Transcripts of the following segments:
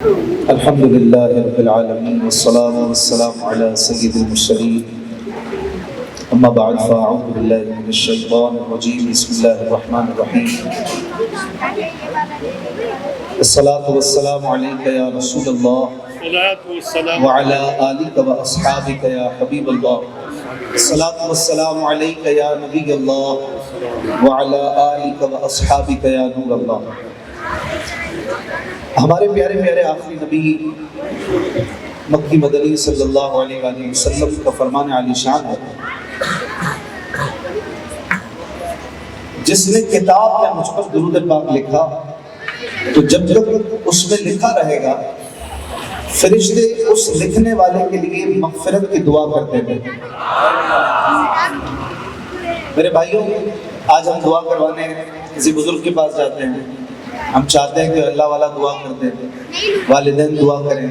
الحمد لله رب العالمين والصلاة والسلام على سيد المرسلين أما بعد فأعوذ بالله من الشيطان الرجيم بسم الله الرحمن الرحيم الصلاة والسلام عليك يا رسول الله وعلى آلك وأصحابك يا حبيب الله الصلاة والسلام عليك يا نبي الله وعلى آلك وأصحابك يا نور الله. ہمارے پیارے پیارے آخری نبی مکی مدنی صلی اللہ علیہ وآلہ وسلم کا فرمان عالی شان ہے، جس نے کتاب میں مجھ پر درود پاک لکھا تو جب تک اس میں لکھا رہے گا فرشتے اس لکھنے والے کے لیے مغفرت کی دعا کرتے ہیں. میرے بھائیوں، آج ہم دعا کروانے کسی بزرگ کے پاس جاتے ہیں. ہم چاہتے ہیں کہ اللہ والا دعا کرتے ہیں، والدین دعا کریں،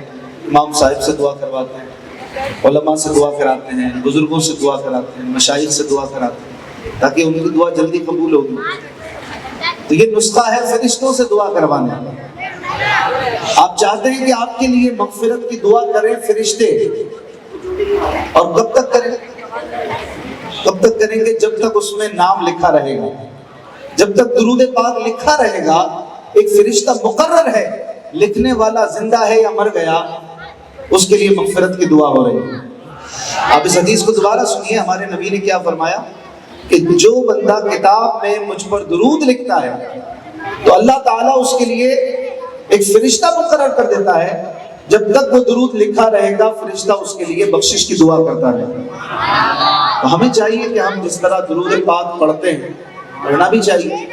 امام صاحب سے دعا کرواتے ہیں، علماء سے دعا کراتے ہیں، بزرگوں سے دعا کراتے ہیں، مشائخ سے دعا کراتے ہیں تاکہ ان کی دعا جلدی قبول ہوگی. تو یہ نسخہ ہے فرشتوں سے دعا کروانے. آپ چاہتے ہیں کہ آپ کے لیے مغفرت کی دعا کریں فرشتے، اور کب تک کریں؟ کب تک کریں گے؟ جب تک اس میں نام لکھا رہے گا. جب تک درود پاک لکھا رہے گا، ایک فرشتہ مقرر ہے، لکھنے والا زندہ ہے یا مر گیا، اس کے لیے مغفرت کی دعا ہو رہی ہے. آپ اس حدیث کو دوبارہ سنیے. ہمارے نبی نے کیا فرمایا کہ جو بندہ کتاب میں مجھ پر درود لکھتا ہے تو اللہ تعالیٰ اس کے لیے ایک فرشتہ مقرر کر دیتا ہے. جب تک وہ درود لکھا رہے گا فرشتہ اس کے لیے بخشش کی دعا کرتا ہے. تو ہمیں چاہیے کہ ہم جس طرح درود پاک پڑھتے ہیں پڑھنا بھی چاہیے،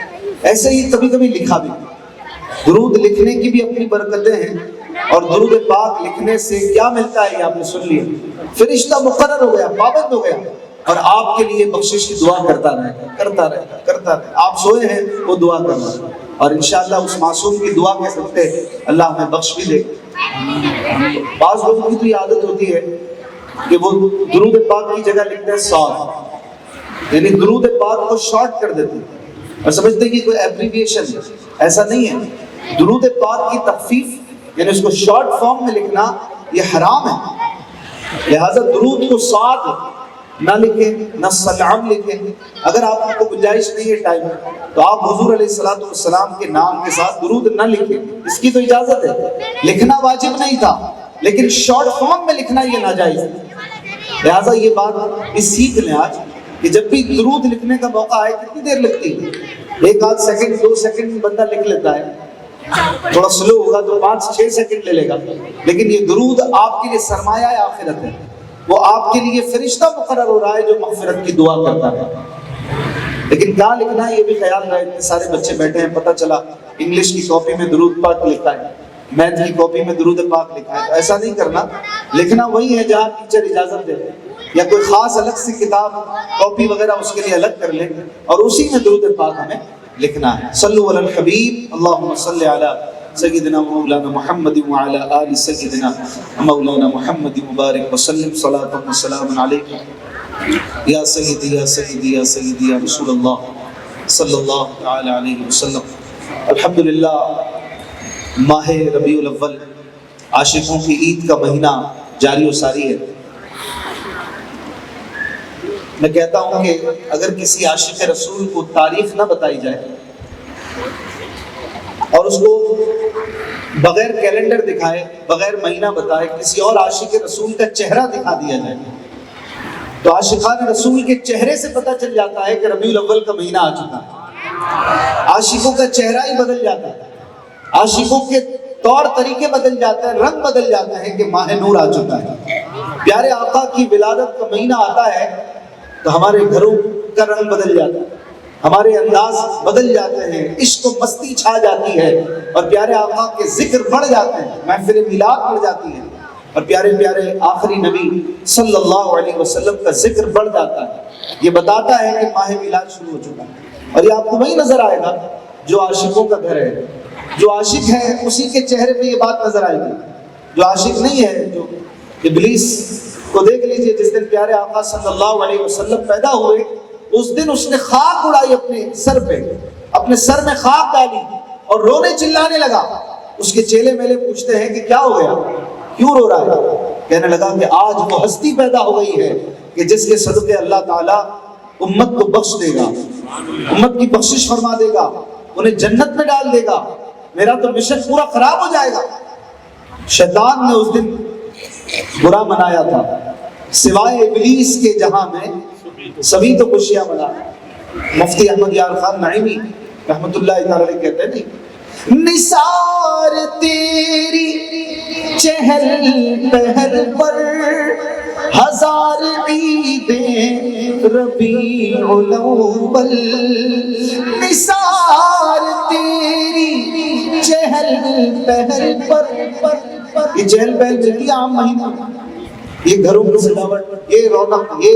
ایسے ہی کبھی کبھی لکھا بھی. درود لکھنے کی بھی اپنی برکتیں ہیں، اور درود پاک لکھنے سے کیا ملتا ہے یہ آپ نے سن لیا. فرشتہ مقرر ہو گیا، پابند ہو گیا، اور آپ کے لیے بخشش کی دعا کرتا رہے گا. آپ سوئے ہیں وہ دعا کرنا، اور انشاءاللہ اس معصوم کی دعا کہہ سکتے ہیں اللہ ہمیں بخش بھی دے. بعض لوگوں کی تو یہ عادت ہوتی ہے کہ وہ درود پاک کی جگہ لکھتے ہیں صاد، یعنی درود پاک کو شارٹ کر دیتے ہیں اور سمجھتے ہیں کہ کوئی ایبریویشن ہے. ایسا نہیں ہے. درود پاک کی تخفیف یعنی اس کو شارٹ فارم میں لکھنا یہ حرام ہے. لہذا درود کو صاد نہ لکھیں، نہ سلام لکھیں. اگر آپ کو گنجائش نہیں ہے ٹائم میں تو آپ حضور علیہ السلام کے نام کے ساتھ درود نہ لکھیں. اس کی تو اجازت ہے، لکھنا واجب نہیں تھا، لیکن شارٹ فارم میں لکھنا یہ ناجائز ہے. لہذا یہ بات اس سیکھ لیں آج کہ جب بھی درود لکھنے کا موقع آئے کتنی دیر لگتی ہے؟ 1-8 سیکنڈ 2 سیکنڈ بندہ لکھ لیتا ہے. تھوڑا سلو ہوگا تو 5-6 سیکنڈ لے لے گا. لیکن یہ درود آپ کے لیے سرمایہ آخرت ہے. وہ آپ کے لیے فرشتہ مقرر ہو رہا ہے جو مغفرت کی دعا کرتا ہے. لیکن کہاں لکھنا ہے یہ بھی خیال رہے. اتنے سارے بچے بیٹھے ہیں، پتہ چلا انگلش کی کاپی میں درود پاک لکھا ہے، میتھ کی کاپی میں درود پاک لکھا ہے. تو ایسا نہیں کرنا. لکھنا وہی ہے جہاں ٹیچر اجازت دے، یا کوئی خاص الگ سے کتاب کاپی وغیرہ اس کے لیے الگ کر لیں، اور اسی میں درود پاک ہمیں لکھنا ہے. صلو علی الحبیب اللہم صلی علی سیدنا مولانا محمد وعلی آل سیدنا مولانا محمد مبارک وسلم صلاۃ و سلام علیک یا سیدی یا سیدی یا سیدی یا رسول اللہ صلی اللہ تعالی علیہ وسلم. الحمدللہ ماہ ربیع الاول عاشقوں کی عید کا مہینہ جاری و ساری ہے. میں کہتا ہوں کہ اگر کسی عاشق رسول کو تاریخ نہ بتائی جائے اور اس کو بغیر کیلنڈر دکھائے، بغیر مہینہ بتائے، کسی اور عاشق رسول کا چہرہ دکھا دیا جائے تو عاشقان رسول کے چہرے سے پتہ چل جاتا ہے کہ ربیع الاول کا مہینہ آ چکا ہے. عاشقوں کا چہرہ ہی بدل جاتا ہے، عاشقوں کے طور طریقے بدل جاتے ہیں، رنگ بدل جاتے ہیں کہ ماہ نور آ چکا ہے. پیارے آقا کی ولادت کا مہینہ آتا ہے تو ہمارے گھروں کا رنگ بدل جاتا ہے، ہمارے انداز بدل جاتے ہیں، عشق و مستی چھا جاتی ہے، اور پیارے آقا کے ذکر بڑھ جاتے ہیں، محفل میلاد بڑھ جاتی ہے، اور پیارے پیارے آخری نبی صلی اللہ علیہ وسلم کا ذکر بڑھ جاتا ہے. یہ بتاتا ہے کہ ماہ میلاد شروع ہو چکا ہے. اور یہ آپ کو وہی نظر آئے گا جو عاشقوں کا گھر ہے. جو عاشق ہے اسی کے چہرے پہ یہ بات نظر آئے گی. جو عاشق نہیں ہے، جو ابلیس کو دیکھ لیجئے، جس دن پیارے آقا صلی اللہ علیہ وسلم پیدا ہوئے اس دن اس نے خاک اڑائی اپنے سر پہ، اپنے سر میں خاک ڈالی اور رونے چلانے لگا اس کے چیلے میلے پوچھتے ہیں کہ کیا ہو گیا، کیوں رو رہا ہے؟ کہنے لگا کہ آج وہ ہستی پیدا ہو گئی ہے کہ جس کے صدقے اللہ تعالیٰ امت کو بخش دے گا، امت کی بخشش فرما دے گا، انہیں جنت میں ڈال دے گا، میرا تو مشن پورا خراب ہو جائے گا۔ شیطان نے اس دن برا منایا تھا، سوائے ابلیس کے جہاں میں سبھی تو خوشیاں منا۔ مفتی احمد یار خان نعیمی رحمۃ اللہ تعالی علیہ کہتے ہیں نہیں، نثار تیری چہل پہل پر ہزار عیدیں ربیع الاول، نثار تیری چہل پہل پر۔ یہ چہل پہل ملتی ہے عام مہینہ، یہ گھروں کی سجاوٹ، یہ رونق، یہ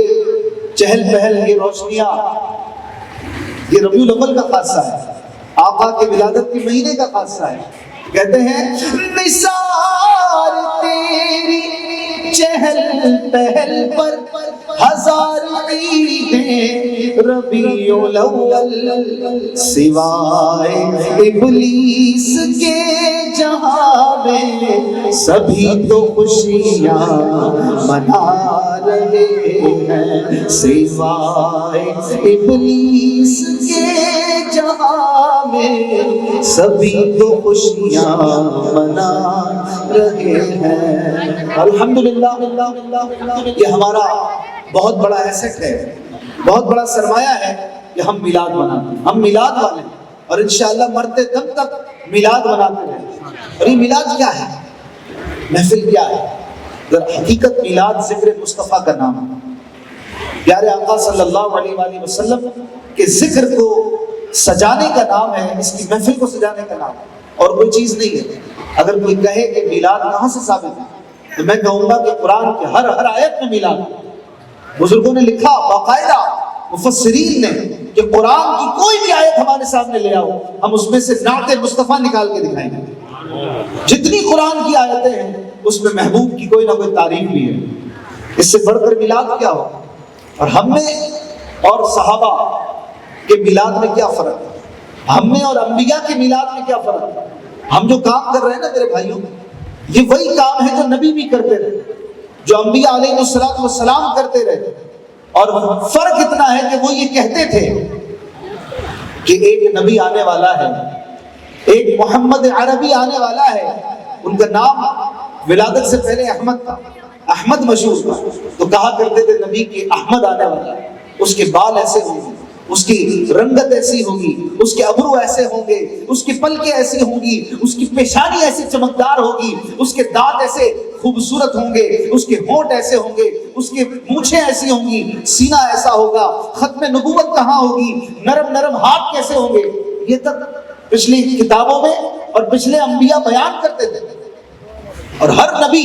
چہل پہل، یہ روشنیاں، یہ ربیع الاول کا خاصہ ہے، آقا کے ولادت کے مہینے کا خاصہ ہے۔ کہتے ہیں نثار تیری چہل پہل پر ہزار عیدیں ربیع الاول، سوائے ابلیس کے جہاں میں سبھی تو خوشیاں منا رہے ہیں، سوائے ابلیس کے جہاں میں سبھی تو خوشیاں منا رہے ہیں۔ الحمدللہ، یہ ہمارا بہت بڑا ایسٹ ہے، بہت بڑا سرمایہ ہے کہ ہم میلاد مناتے ہیں، ہم میلاد والے ہیں، اور انشاءاللہ مرتے دم تک میلاد مناتے ہیں۔ اور یہ میلاد کیا ہے، محفل کیا ہے؟ حقیقت میلاد ذکر مصطفیٰ کا نام ہے، پیارے آقا صلی اللہ علیہ وآلہ وسلم کے ذکر کو سجانے کا نام ہے، اس کی محفل کو سجانے کا نام ہے، اور کوئی چیز نہیں ہے۔ اگر کوئی کہے کہ میلاد کہاں سے ثابت ہے تو میں کہوں گا کہ قرآن کے ہر آیت میں میلاد ہے۔ بزرگوں نے لکھا باقاعدہ، مفسرین نے، کہ قرآن کی کوئی بھی آیت ہمارے سامنے لے آؤ، ہم اس میں سے نعت مصطفیٰ نکال کے دکھائیں گے۔ جتنی قرآن کی آیتیں ہیں اس میں محبوب کی کوئی نہ کوئی تعریف بھی ہے، اس سے بڑھ کر میلاد کیا ہو؟ اور ہم میں اور صحابہ کے میلاد میں کیا فرق ہے، ہم میں اور انبیاء کے میلاد میں کیا فرق ہے؟ ہم جو کام کر رہے ہیں نا میرے بھائیوں، یہ وہی کام ہے جو نبی بھی کرتے رہے، جو انبیاء علیہ السلام کرتے رہے، اور فرق اتنا ہے کہ وہ یہ کہتے تھے کہ ایک نبی آنے والا ہے، ایک محمد عربی آنے والا ہے، ان کا نام ولادت سے پہلے احمد تھا، احمد مشہور تھا، تو کہا کرتے تھے نبی کے احمد آنے والا ہے، اس کے بال ایسے ہوں گے، اس کی رنگت ایسی ہوگی، اس کے ابرو ایسے ہوں گے، اس کی پلکیں ایسی ہوں گی، اس کی پیشانی ایسی چمکدار ہوگی، اس کے دانت ایسے خوبصورت ہوں گے، اس کے ہونٹ ایسے ہوں گے، اس کی مونچھیں ایسی ہوں گی، سینہ ایسا ہوگا، ختم نبوت کہاں ہوگی، نرم نرم ہاتھ کیسے ہوں گے، یہ تک پچھلی کتابوں میں اور پچھلے انبیاء بیان کرتے تھے۔ اور ہر نبی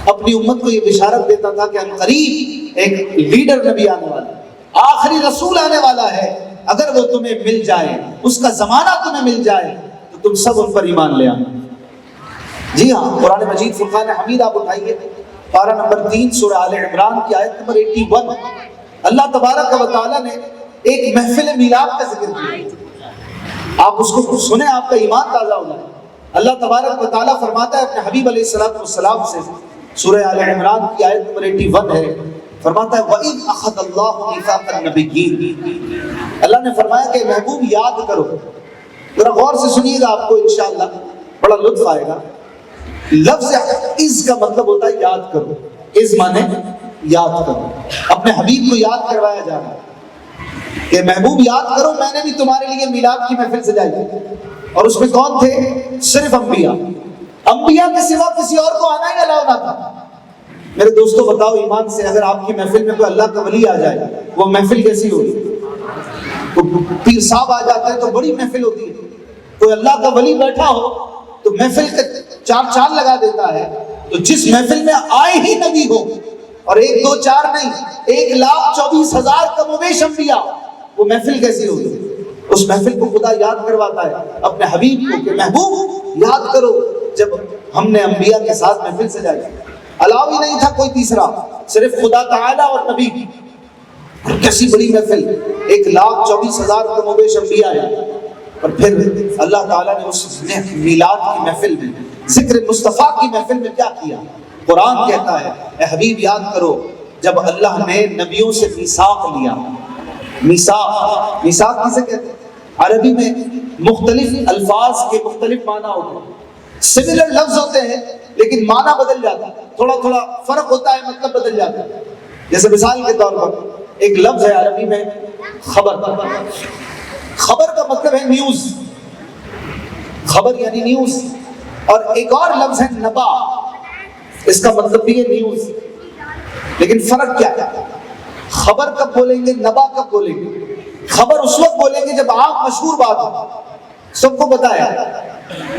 اپنی امت کو یہ بشارت دیتا تھا کہ ہم قریب ایک لیڈر نبی آنے والا ہے، آخری رسول آنے والا ہے، اگر وہ تمہیں مل جائے، اس کا زمانہ تمہیں مل جائے تو تم سب ان پر ایمان لے آنا۔ جی ہاں، قرآن مجید فرقان حمید آپ اٹھائیے، پارہ نمبر 3 سورہ آل عمران کی آیت نمبر 81، اللہ تبارک و تعالیٰ نے ایک محفل میلاد کا ذکر کیا، آپ اس کو سنیں، آپ کا ایمان تازہ ہو جائے۔ اللہ تبارک و تعالیٰ فرماتا ہے اپنے حبیب علیہ السلام سے، سورہ آل عمران کی آیت نمبر 81 ہے، فرماتا ہے وَإِذْ أَخَذَ اللَّهُ مِيثَاقَ النَّبِيِّينَ، اللہ نے فرمایا کہ محبوب یاد کرو، ذرا غور سے سنیے گا، آپ کو انشاءاللہ بڑا لطف آئے گا۔ لفظ از کا مطلب ہوتا ہے یاد کرو، از مانے یاد کرو، اپنے حبیب کو یاد کروایا جا رہا ہے کہ محبوب یاد کرو، میں نے بھی تمہارے لیے میلاد کی محفل سجائی تھی، اور اس میں کون تھے؟ صرف انبیاء، انبیاء کے سوا کسی اور کو آنا ہی الاؤ نہ تھا۔ میرے دوستو بتاؤ ایمان سے، اگر آپ کی محفل میں کوئی اللہ کا ولی آ جائے وہ محفل کیسی ہوگی؟ پیر صاحب آ جاتے ہیں تو بڑی محفل ہوتی ہے، کوئی اللہ کا ولی بیٹھا ہو تو محفل کا چار چاند لگا دیتا ہے۔ تو جس محفل میں آئے ہی نبی ہو، اور 1 2 4 نہیں، 1,24,000 کم و بیش انبیاء، وہ محفل کیسی ہوگی؟ اس محفل کو خدا یاد کرواتا ہے اپنے حبیب کو کہ محبوب یاد کرو جب ہم نے انبیاء کے ساتھ محفل سجائی، علاوہ نہیں تھا کوئی تیسرا، صرف خدا تعالیٰ اور نبی۔ کیسی بڑی محفل، 1,24,000 کم و بیش انبیاء ہیں، اور پھر اللہ تعالیٰ نے اس میلاد کی محفل میں، ذکر مصطفیٰ کی محفل میں کیا کیا؟ قرآن کہتا ہے اے حبیب یاد کرو جب اللہ نے نبیوں سے میثاق لیا. میثاق کسے کہتے ہیں؟ عربی میں مختلف الفاظ کے مختلف معنی ہوتے ہیں. سملر لفظ ہوتے ہیں لیکن معنی بدل جاتا ہے، تھوڑا تھوڑا فرق ہوتا ہے، مطلب بدل جاتا ہے. جیسے مثال کے طور پر ایک لفظ ہے عربی میں خبر. خبر کا مطلب ہے نیوز، خبر یعنی نیوز. اور ایک اور لفظ ہے نبا، اس کا مطلب بھی ہے نیوز. لیکن فرق کیا ہے؟ خبر کب بولیں گے، نبا کب بولیں گے؟ خبر اس وقت بولیں گے جب آپ مشہور بات ہو، سب کو پتا ہے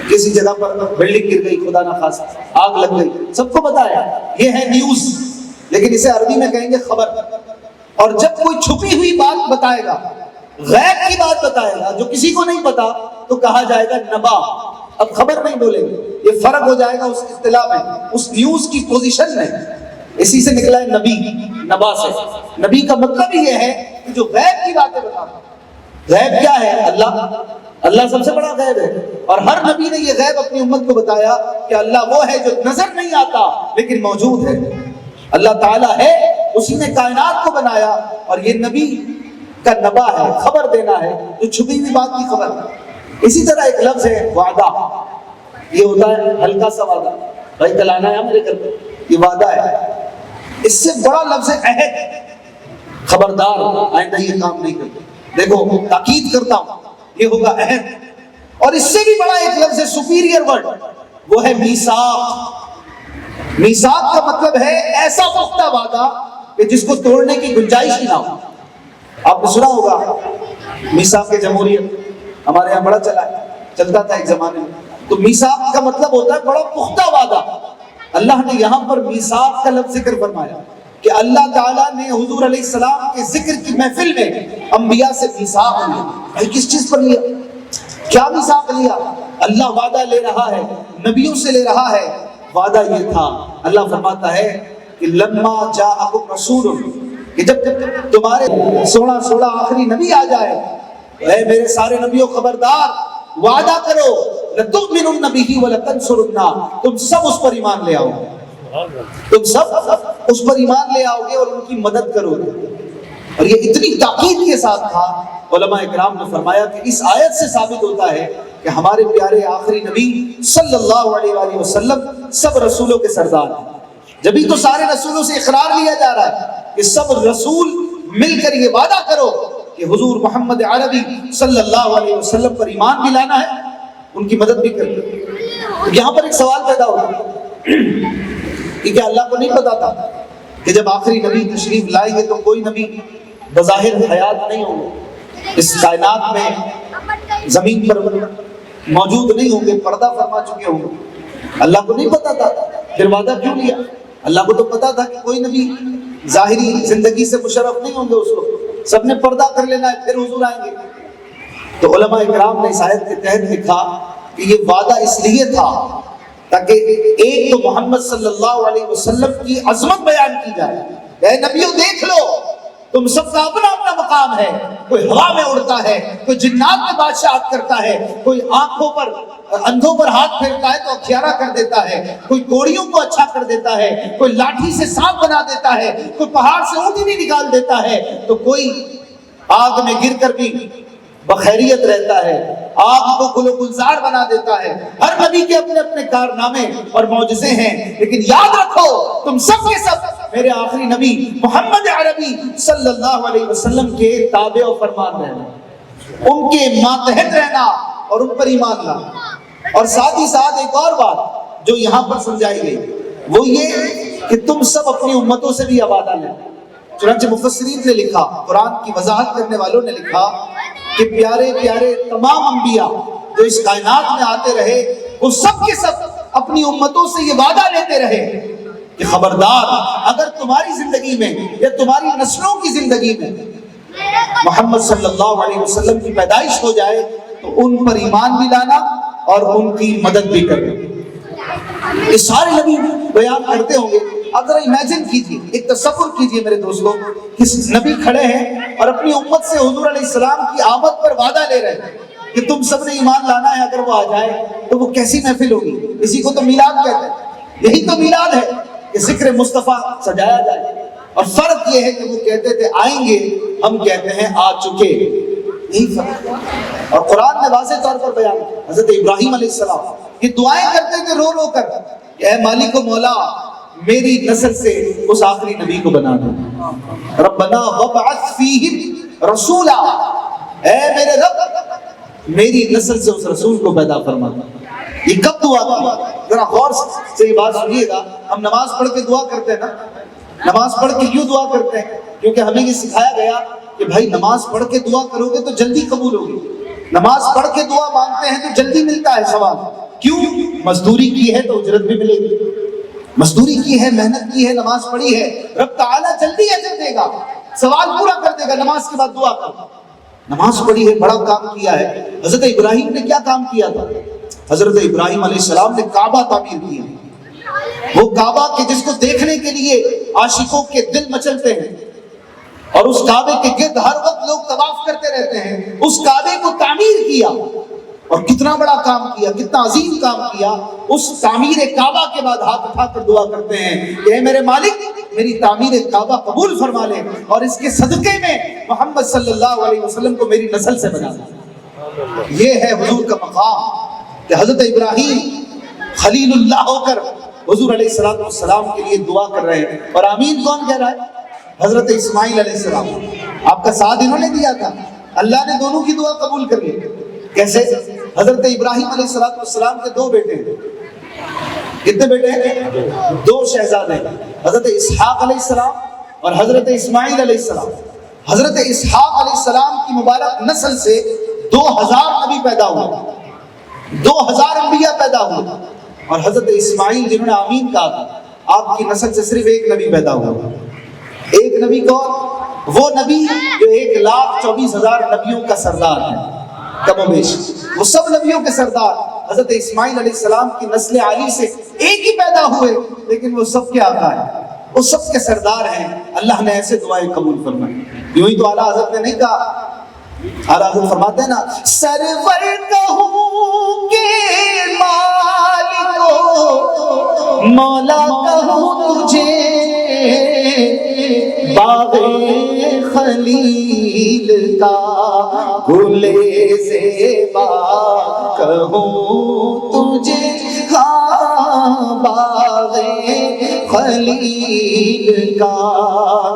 کسی جگہ پر بلڈنگ گر گئی، خدا نخواستہ آگ لگ گئی، سب کو پتا ہے، یہ ہے نیوز. لیکن اسے عربی میں کہیں گے خبر. اور جب کوئی چھپی ہوئی بات بتائے گا، غیب کی بات بتائے گا جو کسی کو نہیں پتا، تو کہا جائے گا نبا. اب خبر نہیں بولیں گے، یہ فرق ہو جائے گا اس اطلاع میں، اس نیوز کی پوزیشن میں. اسی سے نکلا ہے نبی، نبا سے. نبی کا مطلب یہ ہے کہ جو غیب کی باتیں بتاتا. غیب کیا ہے؟ اللہ سب سے بڑا غیب ہے. اور ہر نبی نے یہ غیب اپنی امت کو بتایا کہ اللہ وہ ہے جو نظر نہیں آتا لیکن موجود ہے. اللہ تعالیٰ ہے، اسی نے کائنات کو بنایا، اور یہ نبی کا نبا ہے، خبر دینا ہے، جو چھپی ہوئی بات کی خبر. اسی طرح ایک لفظ ہے وعدہ. یہ ہوتا ہے ہلکا سا وعدہ، بھائی کل آنا ہے میرے گھر پہ، یہ وعدہ ہے. اس سے بڑا لفظ ہے عہد. خبردار آئندہ یہ کام نہیں کرتے، دیکھو تاکید کرتا ہوں، یہ ہوگا عہد. اور اس سے بھی بڑا ایک لفظ ہے سپیریئر ورڈ، وہ ہے میثاق. میثاق کا مطلب ہے ایسا پختہ وعدہ کہ جس کو توڑنے کی گنجائش ہی نہ ہو. آپ نے سنا ہوگا میثاق جمہوریت ہمارے یہاں بڑا چلتا تھا ایک زمانے میں. تو میثاق کا مطلب ہوتا ہے بڑا پختہ وعدہ. اللہ نے یہاں پر میثاق کا لفظ ذکر فرمایا کہ اللہ تعالیٰ نے حضور علیہ السلام کے ذکر کی محفل میں انبیاء سے میثاق لیا. بھائی کس چیز پر لیا؟ کیا میثاق لیا؟ اللہ وعدہ لے رہا ہے، نبیوں سے لے رہا ہے. وعدہ یہ تھا، اللہ فرماتا ہے کہ لما جاءکم رسول، کہ جب تمہارے 16 آخری نبی آ جائے، اے میرے سارے نبیوں خبردار، وعدہ کرو لتؤمنن بہ ولتنصرنہ، تم سب اس پر ایمان لے آؤ گے، تم سب اس پر ایمان لے آؤ گے اور ان کی مدد کرو گے. اور یہ اتنی تاکید کے ساتھ تھا. علماء اکرام نے فرمایا کہ اس آیت سے ثابت ہوتا ہے کہ ہمارے پیارے آخری نبی صلی اللہ علیہ وآلہ وسلم سب رسولوں کے سردار ہیں. جبھی تو سارے رسولوں سے اقرار لیا جا رہا ہے کہ سب رسول مل کر یہ وعدہ کرو کہ حضور محمد عربی صلی اللہ علیہ وسلم پر ایمان بھی لانا ہے، ان کی مدد بھی کرنا. یہاں پر ایک سوال پیدا ہوگا کہ کیا اللہ کو نہیں پتا تھا کہ جب آخری نبی تشریف لائیں گے تو کوئی نبی بظاہر حیات نہیں ہوں گے، اس کائنات میں زمین پر موجود نہیں ہوں گے، پردہ فرما چکے ہوں گے؟ اللہ کو نہیں پتا تھا، پھر وعدہ کیوں لیا؟ اللہ کو تو پتا تھا کہ کوئی نبی ظاہری زندگی سے مشرف نہیں ہوں گے، اس کو سب نے پردہ کر لینا ہے، پھر حضور آئیں گے. تو علماء اکرام نے اس آیت کے تحت لکھا کہ یہ وعدہ اس لیے تھا تاکہ ایک تو محمد صلی اللہ علیہ وسلم کی عظمت بیان کی جائے. اے نبیوں دیکھ لو، تم سب کا اپنا اپنا مقام ہے. کوئی ہوا میں اڑتا ہے، کوئی جنات میں بادشاہت کرتا ہے، کوئی آنکھوں پر اندھوں پر ہاتھ پھیرتا ہے تو اکھیارا کر دیتا ہے، کوئی کوڑیوں کو اچھا کر دیتا ہے، کوئی لاٹھی سے سانپ بنا دیتا ہے، کوئی پہاڑ سے اونٹنی نکال دیتا ہے، تو کوئی آگ میں گر کر بھی بخیریت رہتا ہے، آگ کو گل و گلزار بنا دیتا ہے. ہر نبی کے اپنے اپنے کارنامے اور معجزے ہیں. لیکن یاد رکھو تم سب کے سب میرے آخری نبی محمد عربی صلی اللہ علیہ وسلم کے تابع و فرمان رہنا، ان کے ماتحت رہنا اور ان پر ایمان لانا. اور ساتھ ہی ساتھ ایک اور بات جو یہاں پر سمجھائی گئی وہ یہ کہ تم سب اپنی امتوں سے بھی وعدہ لیں. چنانچہ مفسرین نے لکھا، قرآن کی وضاحت کرنے والوں نے لکھا کہ پیارے پیارے تمام انبیاء جو اس کائنات میں آتے رہے وہ سب کے سب اپنی امتوں سے یہ وعدہ لیتے رہے کہ خبردار اگر تمہاری زندگی میں یا تمہاری نسلوں کی زندگی میں محمد صلی اللہ علیہ وسلم کی پیدائش ہو جائے تو ان پر ایمان بھی لانا اور ان کی مدد بھی کرنا. یہ سارے نبی بیان کرتے ہوں گے. اب ذرا امیجن کیجیے، ایک تصور کیجیے میرے دوستوں، کہ نبی کھڑے ہیں اور اپنی امت سے حضور علیہ السلام کی آمد پر وعدہ لے رہے ہیں. کہ تم سب نے ایمان لانا ہے، اگر وہ آ جائے تو وہ کیسی محفل ہوگی؟ اسی کو تو میلاد کہتے ہیں، یہی تو میلاد ہے کہ ذکر مصطفیٰ سجایا جائے۔ اور فرق یہ ہے کہ وہ کہتے تھے آئیں گے، ہم کہتے ہیں آ چکے، یہی فرق ہے۔ اور قرآن نے واضح طور پر بیان کیا، حضرت ابراہیم علیہ السلام یہ دعائیں کرتے تھے رو رو کر کہ اے مالک و مولا میری نسل سے اس آخری نبی کو بنا دو، ربنا وابعث فیہم رسولا، اے میرے رب میری نسل سے اس رسول کو پیدا فرما دو۔ یہ کب دعا کی؟ ذرا غور سے یہ بات سنیے گا۔ ہم نماز پڑھ کے دعا کرتے ہیں نا، نماز پڑھ کے کیوں دعا کرتے ہیں؟ کیونکہ ہمیں یہ سکھایا گیا کہ بھائی نماز پڑھ کے دعا کرو گے تو جلدی قبول ہوگی، نماز پڑھ کے دعا مانگتے ہیں تو جلدی ملتا ہے ثواب۔ کیوں؟ مزدوری کی ہے تو اجرت بھی ملے گی، مزدوری کی ہے، محنت کی ہے، نماز پڑھی ہے، رب تعالیٰ جلدی اجر دے گا، سوال پورا کر دے گا۔ نماز کے بعد دعا کرو، نماز پڑھی ہے، بڑا کام کیا ہے۔ حضرت ابراہیم نے کیا کام کیا تھا؟ حضرت ابراہیم علیہ السلام نے کعبہ تعمیر کیا، وہ کعبہ کہ جس کو دیکھنے کے لیے عاشقوں کے دل مچلتے ہیں، اور اس کعبے کے گرد ہر وقت لوگ طواف کرتے رہتے ہیں، اس کعبے کو تعمیر کیا۔ اور کتنا بڑا کام کیا، کتنا عظیم کام کیا۔ اس تعمیر کعبہ کے بعد ہاتھ اٹھا کر دعا کرتے ہیں کہ اے میرے مالک میری تعمیر کعبہ قبول فرما لے، اور اس کے صدقے میں محمد صلی اللہ علیہ وسلم کو میری نسل سے بنا دے۔ یہ ہے حضور کا مقام کہ حضرت ابراہیم خلیل اللہ ہو کر حضور علیہ السلام کے لیے دعا کر رہے ہیں۔ اور آمین کون کہہ رہا ہے؟ حضرت اسماعیل علیہ السلام۔ آپ کا ساتھ انہوں نے دیا تھا، اللہ نے دونوں کی دعا قبول کر لی۔ کیسے؟ حضرت ابراہیم علیہ السلام کے دو بیٹے ہیں۔ کتنے بیٹے ہیں؟ دو شہزادے، حضرت اسحاق علیہ السلام اور حضرت اسماعیل علیہ السلام۔ حضرت اسحاق علیہ السلام کی مبارک نسل سے 2000 نبی پیدا ہوئے، 2000 انبیاء پیدا ہوئے۔ اور حضرت اسماعیل جنہوں نے آمین کہا تھا، آپ کی نسل سے صرف ایک نبی پیدا ہوا۔ ایک نبی کون؟ وہ نبی جو 1,24,000 نبیوں کا سردار ہے، کم و بیش وہ سب نبیوں کے سردار حضرت اسماعیل علیہ السلام کی نسل علی سے ایک ہی پیدا ہوئے، لیکن وہ سب کے آقا ہیں، وہ سب کے سردار ہیں۔ اللہ نے ایسے دعائیں قبول فرمائی۔ یوں ہی تو اعلیٰ حضرت نے نہیں کہا، اعلیٰ حضرت فرماتے ہیں نا، سرور کہوں کہ مالک کو مولا کہوں تجھے، باغ خلیل کا گل زیبا کہوں تجھے، ہاں باغ خلیل کا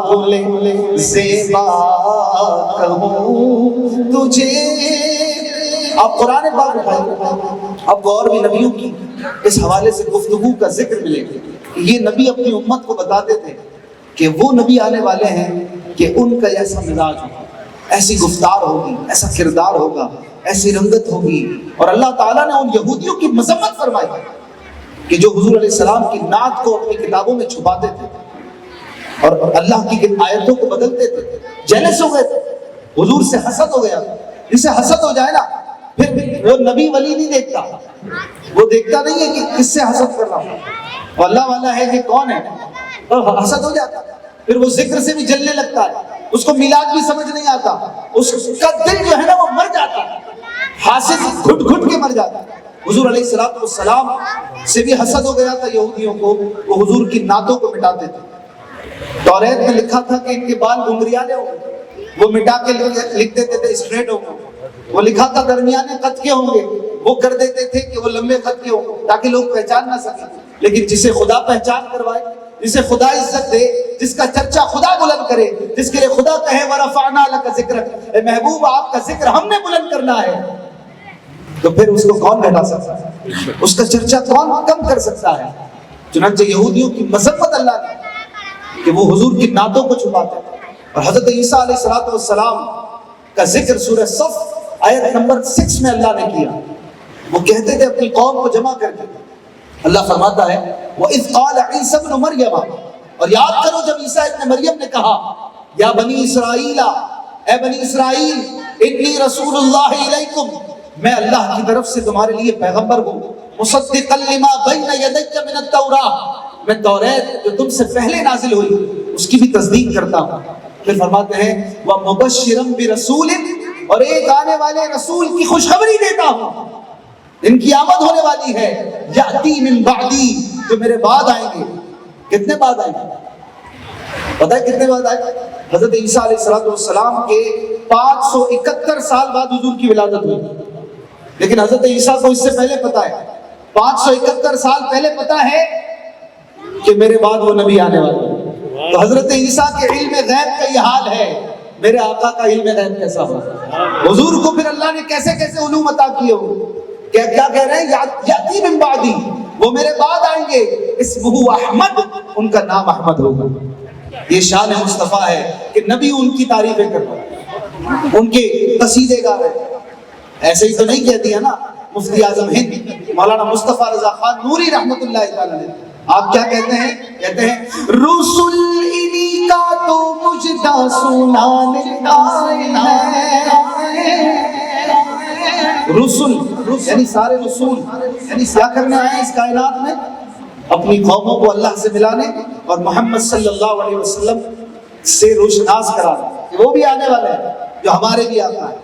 گل زیبا کہوں تجھے۔ آپ قرآن پاک اٹھائیں، آپ کو اور بھی نبیوں کی اس حوالے سے گفتگو کا ذکر ملے گا۔ یہ نبی اپنی امت کو بتاتے تھے کہ وہ نبی آنے والے ہیں کہ ان کا ایسا مزاج ہوگا، ایسی گفتار ہوگی، ایسا کردار ہوگا، ایسی رنگت ہوگی۔ اور اللہ تعالیٰ نے ان یہودیوں کی مذمت فرمائی کہ جو حضور علیہ السلام کی نعت کو اپنی کتابوں میں چھپاتے تھے اور اللہ کی آیتوں کو بدلتے تھے، جیلس ہو گئے تھے، حضور سے حسد ہو گیا۔ جسے حسد ہو جائے نا پھر وہ نبی ولی نہیں دیکھتا، وہ دیکھتا نہیں ہے کہ کس سے حسد کر رہا ہوں، اور اللہ والا ہے کہ کون ہے، اور حسد ہو جاتا، پھر وہ ذکر سے بھی جلنے لگتا ہے، اس کو میلاد بھی سمجھ نہیں آتا، اس کا دل جو ہے نا وہ مر جاتا ہے، حاسد گھٹ گھٹ کے مر جاتا ہے۔ حضور علیہ السلام سے بھی حسد ہو گیا تھا یہودیوں کو، وہ حضور کی نعتوں کو مٹاتے تھے۔ توریت میں لکھا تھا کہ ان کے بال گھنگریالے ہوں گے، وہ مٹا کے لکھ دیتے تھے اسٹریٹ ہوں گے۔ وہ لکھا تھا درمیانے خط کے ہوں گے، وہ کر دیتے تھے کہ وہ لمبے خط کے ہوں گے تاکہ لوگ پہچان نہ سکیں۔ لیکن جسے خدا پہچان کروائے، جسے خدا عزت دے، جس کا چرچا خدا بلند کرے، جس کے لیے خدا کہے وَرَفَعْنَا لَكَ ذِكْرَكَ، اے محبوب آپ کا ذکر ہم نے بلند کرنا ہے، تو پھر اس کو کون گھٹا سکتا ہے، اس کا چرچا کون کم کر سکتا ہے۔ چنانچہ یہودیوں کی مذمت اللہ نے کہ وہ حضور کی نعتوں کو چھپاتے ہیں۔ اور حضرت عیسیٰ علیہ السلام کا ذکر سورہ صف آیت نمبر 6 میں اللہ نے کیا۔ وہ کہتے تھے اپنی قوم کو جمع کر کے، اللہ فرماتا ہے وَإِذْ قَالَ عِيسَى ابْنُ مَرْيَمَ، اور یاد کرو جب عیسیٰ ابن مریم نے کہا یا بنی اسرائیل، اے بنی اسرائیل، انی رسول اللہ علیکم، میں اللہ کی طرف سے تمہارے لیے پیغمبر ہوں، مصدقا لما بین یدی من التوراۃ، میں توریت جو تم سے پہلے نازل ہوئی اس کی بھی تصدیق کرتا ہوں۔ پھر فرماتے ہیں وَمُبَشِّرًا بِرَسُولٍ اور ایک آنے والے رسول کی خوشخبری دیتا ہوں، ان کی آمد ہونے والی ہے، یاتی من بعدی، جو میرے بعد آئیں گے۔ کتنے بعد آئیں گے؟ پتہ ہے کتنے بعد آئے؟ حضرت عیسیٰ علیہ السلام کے 571 سال بعد حضور کی ولادت ہوئی، لیکن حضرت عیسیٰ کو اس سے پہلے پتا ہے، 571 سال پہلے پتا ہے کہ میرے بعد وہ نبی آنے والے ہیں۔ تو حضرت عیسیٰ کے علم غیب کا یہ حال ہے، میرے آقا کا علم غیب کیسا ہو؟ حضور کو پھر اللہ نے کیسے کیسے علوم عطا کیے ہو؟ کیا کہہ رہے ہیں؟ یاتی من بعدی، وہ میرے بعد آئیں گے، اسمہ احمد، ان کا نام احمد ہوگا۔ یہ شان مصطفیٰ ہے کہ نبی ان کی تعریفیں کر رہا ہے، ان کے قصیدے گا رہے ہیں۔ ایسے ہی تو نہیں کہہ دیا نا مفتی اعظم ہند مولانا مصطفیٰ رضا خان نوری رحمۃ اللہ تعالی علیہ، آپ کیا کہتے ہیں؟ کہتے ہیں رسول انہی کا تو مجدہ سنانے آئے ہیں۔ رسول یعنی سارے رسول، یعنی کیا کرنے آئے ہیں اس کائنات میں؟ اپنی قوموں کو اللہ سے ملانے اور محمد صلی اللہ علیہ وسلم سے روشناس کرانے، وہ بھی آنے والے ہیں جو ہمارے بھی آقا ہے۔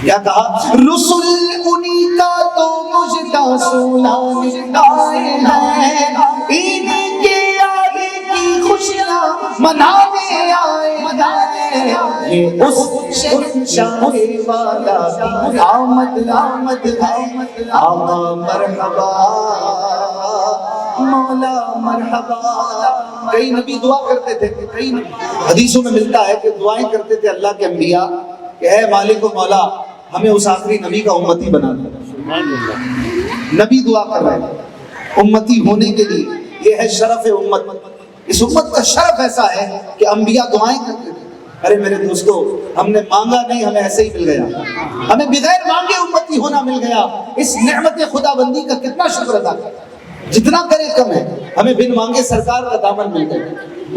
کیا کہا؟ رسول انہی کا تو مجدہ سنانے آئے ہیں، انہی کے آنے کی خوشیاں منانے آئے ہیں، یہ اس شان والا کی آمد آمد آمد آقا مرحبا مولا مرحبا۔ کئی نبی دعا کرتے تھے، کئی حدیثوں میں ملتا ہے کہ دعائیں کرتے تھے اللہ کے انبیاء کہ اے مالک و مولا ہمیں اس آخری نبی کا امتی بنا دے۔ نبی دعا کر رہے ہیں امتی ہونے کے لیے، یہ ہے شرف امت۔ اس امت کا شرف ایسا ہے کہ انبیاء دعائیں کرتے تھے۔ ارے میرے دوستو، ہم نے مانگا نہیں، ہمیں ایسے ہی مل گیا، ہمیں بغیر مانگے امتی ہونا مل گیا۔ اس نعمت خدا بندی کا کتنا شکر ادا کریں، جتنا کرے کم ہے۔ ہمیں بن مانگے سرکار کا دامن مل گیا،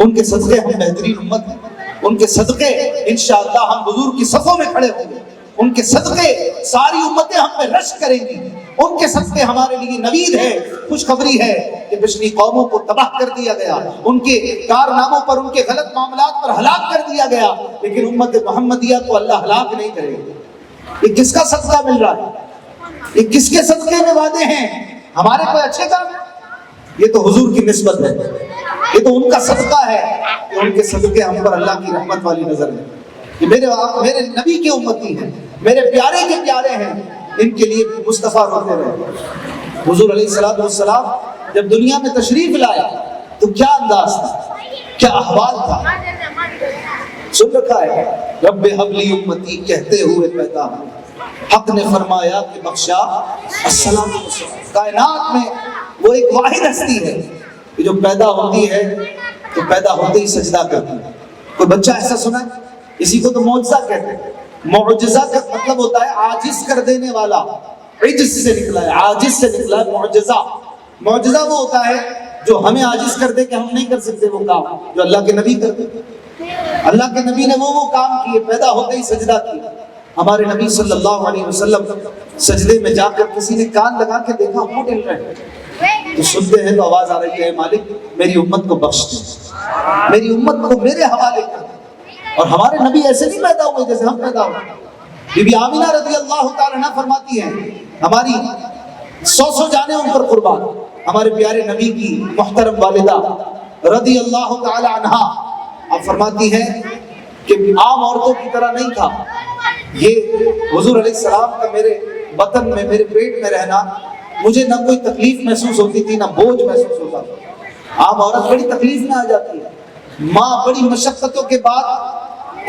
ان کے صدقے ہم بہترین امت ہیں، ان کے صدقے انشاءاللہ ہم حضور کی صفوں میں کھڑے ہوں گے، ان کے صدقے ساری امتیں ہم پہ رشک کریں گی، ان کے صدقے ہمارے لیے نوید ہے، خوشخبری ہے کہ پچھلی قوموں کو تباہ کر دیا گیا، ان کے کارناموں پر، ان کے غلط معاملات پر ہلاک کر دیا گیا، لیکن امت محمدیہ کو اللہ ہلاک نہیں کرے گا۔ یہ کس کا صدقہ مل رہا ہے؟ یہ کس کے صدقے میں وعدے ہیں؟ ہمارے کوئی اچھے کام ہے؟ یہ تو حضور کی نسبت ہے، یہ تو ان کا صدقہ ہے کہ ان کے صدقے ہم پر اللہ کی رحمت والی نظر ہے۔ یہ میرے نبی کے امتی ہیں، میرے پیارے کے پیارے ہیں، ان کے لیے مصطفیٰ روتے رہے۔ حضور علیہ السلام جب دنیا میں تشریف لائے تو کیا انداز تھا، کیا احوال تھا، سن رکھا ہے؟ رب حب لی امتی کہتے ہوئے پیدا ہو، حق نے فرمایا کہ بخشا السلام۔ کائنات میں وہ ایک واحد ہستی ہے کہ جو پیدا ہوتی ہے تو پیدا ہوتے ہی سجدہ کرتی ہے۔ کوئی بچہ ایسا سنا ہے؟ اسی کو تو معجزہ کہتے ہیں۔ معجزہ کا مطلب ہوتا ہے عاجز کر دینے والا، عجز سے نکلا ہے، عاجز سے نکلا ہے معجزہ۔ معجزہ وہ ہوتا ہے جو ہمیں عاجز کر دے کہ ہم نہیں کر سکتے وہ کام جو اللہ کے نبی کرتے۔ اللہ کے نبی نے وہ کام کیے، پیدا ہوتے ہی سجدہ کیا۔ ہمارے نبی صلی اللہ علیہ وسلم سجدے میں جا کر کسی نے کان لگا کے دیکھا ہونٹ ہل رہے ہیں، تو سنتے ہیں تو آواز آ رہی ہے مالک میری امت کو بخش دے، میری امت کو میرے حوالے کر دے۔ اور ہمارے نبی ایسے نہیں پیدا ہوئے جیسے ہم پیدا ہوئے۔ بی بی آمینہ رضی اللہ تعالی عنہ فرماتی ہیں، ہماری 100 جانیں ان پر قربان، ہمارے پیارے نبی کی محترم والدہ رضی اللہ تعالی عنہ آپ فرماتی ہیں کہ عام عورتوں کی طرح نہیں تھا یہ۔ حضور علیہ السلام کا میرے بطن میں، میرے پیٹ میں رہنا، مجھے نہ کوئی تکلیف محسوس ہوتی تھی نہ بوجھ محسوس ہوتا تھا۔ عام عورت بڑی تکلیف میں آ جاتی ہے، ماں بڑی مشقتوں کے بعد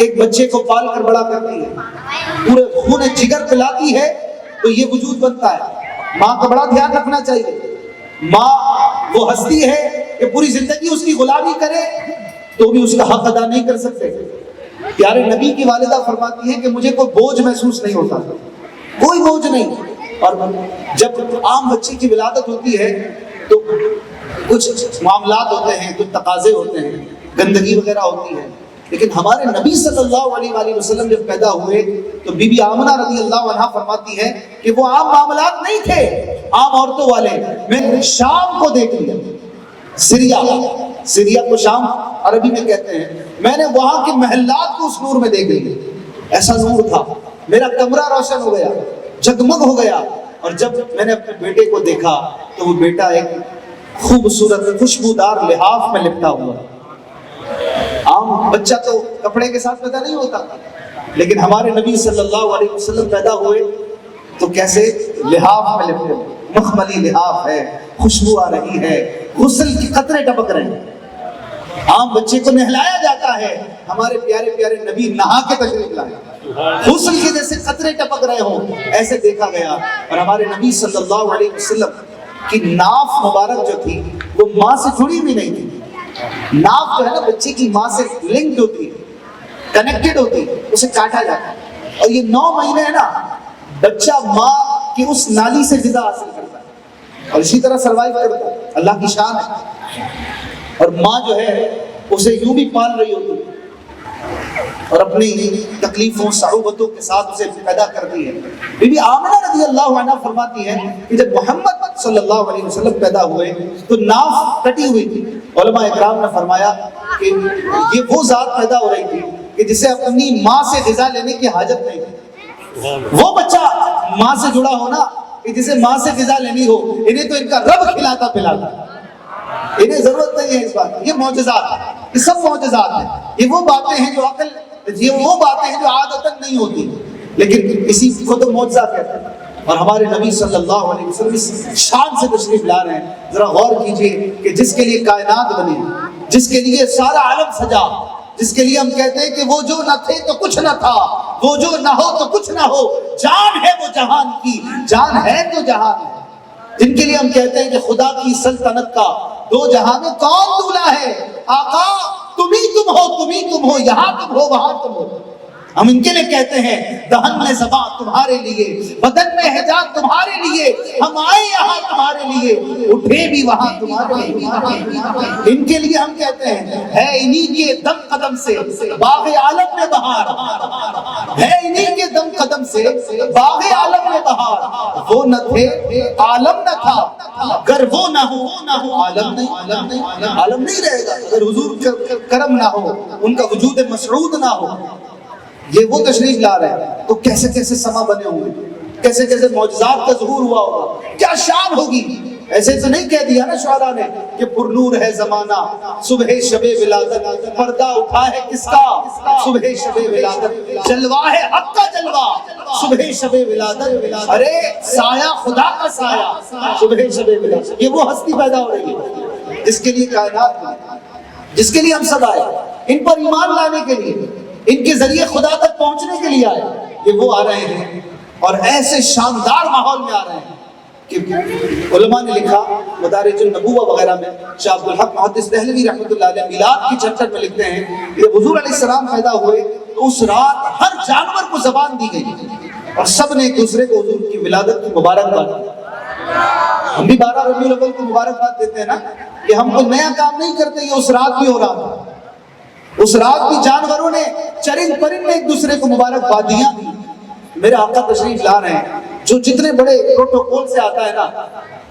ایک بچے کو پال کر بڑا کرتی ہے، پورے خون جگر پلاتی ہے تو یہ وجود بنتا ہے۔ ماں کا بڑا دھیان رکھنا چاہیے۔ ماں وہ ہستی ہے کہ پوری زندگی اس کی غلامی کرے تو بھی اس کا حق ادا نہیں کر سکتے۔ پیارے نبی کی والدہ فرماتی ہیں کہ مجھے کوئی بوجھ محسوس نہیں ہوتا، کوئی بوجھ نہیں۔ اور جب عام بچے کی ولادت ہوتی ہے تو کچھ معاملات ہوتے ہیں، کچھ تقاضے ہوتے ہیں، گندگی وغیرہ ہوتی ہے، لیکن ہمارے نبی صلی اللہ علیہ وآلہ وسلم جب پیدا ہوئے تو بی بی آمنہ رضی اللہ عنہ فرماتی ہے کہ وہ عام معاملات نہیں تھے، عام عورتوں والے۔ میں نے شام کو دیکھ لیا، سیریا کو شام عربی میں کہتے ہیں، میں نے وہاں کے محلات کو اس نور میں دیکھ لیا۔ ایسا نور تھا میرا کمرہ روشن ہو گیا، جگمگ ہو گیا. اور جب میں نے اپنے بیٹے کو دیکھا تو وہ بیٹا ایک خوبصورت خوشبودار لحاف میں لپٹا ہوا. عام بچہ تو کپڑے کے ساتھ پیدا نہیں ہوتا، لیکن ہمارے نبی صلی اللہ علیہ وسلم پیدا ہوئے تو کیسے لحاف میں لپٹے، مخملی لحاف ہے، خوشبو آ رہی ہے، غسل کے قطرے ٹپک رہے ہیں. عام بچے کو نہلایا جاتا ہے، ہمارے پیارے پیارے نبی نہا کے تشریف لائے، غسل کے جیسے قطرے ٹپک رہے ہوں ایسے دیکھا گیا. اور ہمارے نبی صلی اللہ علیہ وسلم کی ناف مبارک جو تھی وہ ماں سے جڑی بھی نہیں تھی. ناف جو ہے نا بچے کی ماں سے لنکڈ ہوتی ہے، کنیکٹڈ ہوتی ہے، اسے کاٹا جاتا ہے. اور یہ 9 مہینے ہے نا بچہ ماں کی اس نالی سے غذا حاصل کرتا ہے اور اسی طرح سروائیو کرتا ہے. اللہ کی شان ہے. اور ماں جو ہے اسے یوں بھی پال رہی ہوتی ہے اور اپنی تکلیفوں صعوبتوں کے ساتھ اسے پیدا کرتی ہے. بی بی آمنہ رضی اللہ عنہ فرماتی ہے کہ جب محمد صلی اللہ علیہ وسلم پیدا ہوئے تو ناف کٹی ہوئی تھی. علماء اکرام نے فرمایا کہ یہ وہ ذات پیدا ہو رہی تھی کہ جسے اپنی ماں سے غذا لینے کی حاجت نہیں تھی. وہ بچہ ماں سے جڑا ہونا کہ جسے ماں سے غذا لینی ہو، انہیں تو ان کا رب کھلاتا پلاتا، انہیں ضرورت نہیں ہے اس بات. یہ معجزات ہیں، یہ سب معجزات ہیں. یہ وہ باتیں ہیں جو عقل، یہ وہ باتیں ہیں جو عادتاً نہیں ہوتی، لیکن اسی کو تو معجزہ کہتے ہیں. اور ہمارے نبی صلی اللہ علیہ وسلم اس شان سے تشریف لا رہے ہیں. ذرا غور کیجئے کہ جس کے لیے کائنات بنی، جس کے لیے سارا عالم سجا، جس کے لیے ہم کہتے ہیں کہ وہ جو نہ تھے تو کچھ نہ تھا، وہ جو نہ ہو تو کچھ نہ ہو، جان ہے وہ جہان کی، جان ہے تو جہان ہے. جن کے لیے ہم کہتے ہیں کہ خدا کی سلطنت کا 2 جہاں میں کون دولا ہے؟ آقا تم ہی تم ہو، تم ہی تم ہو، یہاں تم ہو وہاں تم ہو. ہم ان کے لیے کہتے ہیں دہن میں زبان تمہارے لیے، بدن میں حجاب تمہارے لیے، ہم آئے یہاں تمہارے لیے، اٹھے بھی وہاں تمہارے لیے. ان کے لیے ہم کہتے ہیں ہے انہی کے دم قدم سے باغ عالم میں بہار، ہے انہی کے دم قدم سے باغ عالم میں بہار. وہ نہ تھے عالم نہ تھا، اگر وہ نہ ہو عالم نہیں رہے گا. اگر حضور کرم نہ ہو، ان کا وجود مسعود نہ ہو. یہ وہ تشریف لا رہے ہیں تو کیسے کیسے سما بنے ہوں گے، کیسے کیسے معجزات کا ظہور ہوا ہوگا، کیا شان ہوگی. ایسے تو نہیں کہہ دیا نا شعراء نے کہ پر نور ہے زمانہ صبح شب ولادت، پردہ اٹھا ہے کس کا صبح شب ولادت، جلوہ ہے حق کا جلوہ صبح شب ولادت، ارے سایہ خدا کا سایہ صبح شب ولادت. یہ وہ ہستی پیدا ہو رہی ہے جس کے لیے کائنات میں، جس کے لیے ہم سب آئے، ان پر ایمان لانے کے لیے، ان کے ذریعے خدا تک پہنچنے کے لیے آئے. یہ وہ آ رہے ہیں اور ایسے شاندار ماحول میں آ رہے ہیں کہ علماء نے لکھا مدارج النبوہ وغیرہ میں، شاہ عبد الحق محدث دہلوی رحمۃ اللہ علیہ میلاد کی چیپٹر میں لکھتے ہیں کہ حضور علیہ السلام پیدا ہوئے تو اس رات ہر جانور کو زبان دی گئی اور سب نے ایک دوسرے کو حضور کی ولادت کی مبارکباد دی. ہم بھی 12 ربیع الاول کو مبارکباد دیتے ہیں نا کہ ہم کوئی نیا کام نہیں کرتے، یہ اس رات بھی ہو رہا تھا. اس رات بھی جانوروں نے چرند پرند نے ایک دوسرے کو مبارکبادیاں دی. میرے آقا تشریف لا رہے ہیں، جو جتنے بڑے پروٹوکول سے آتا ہے نا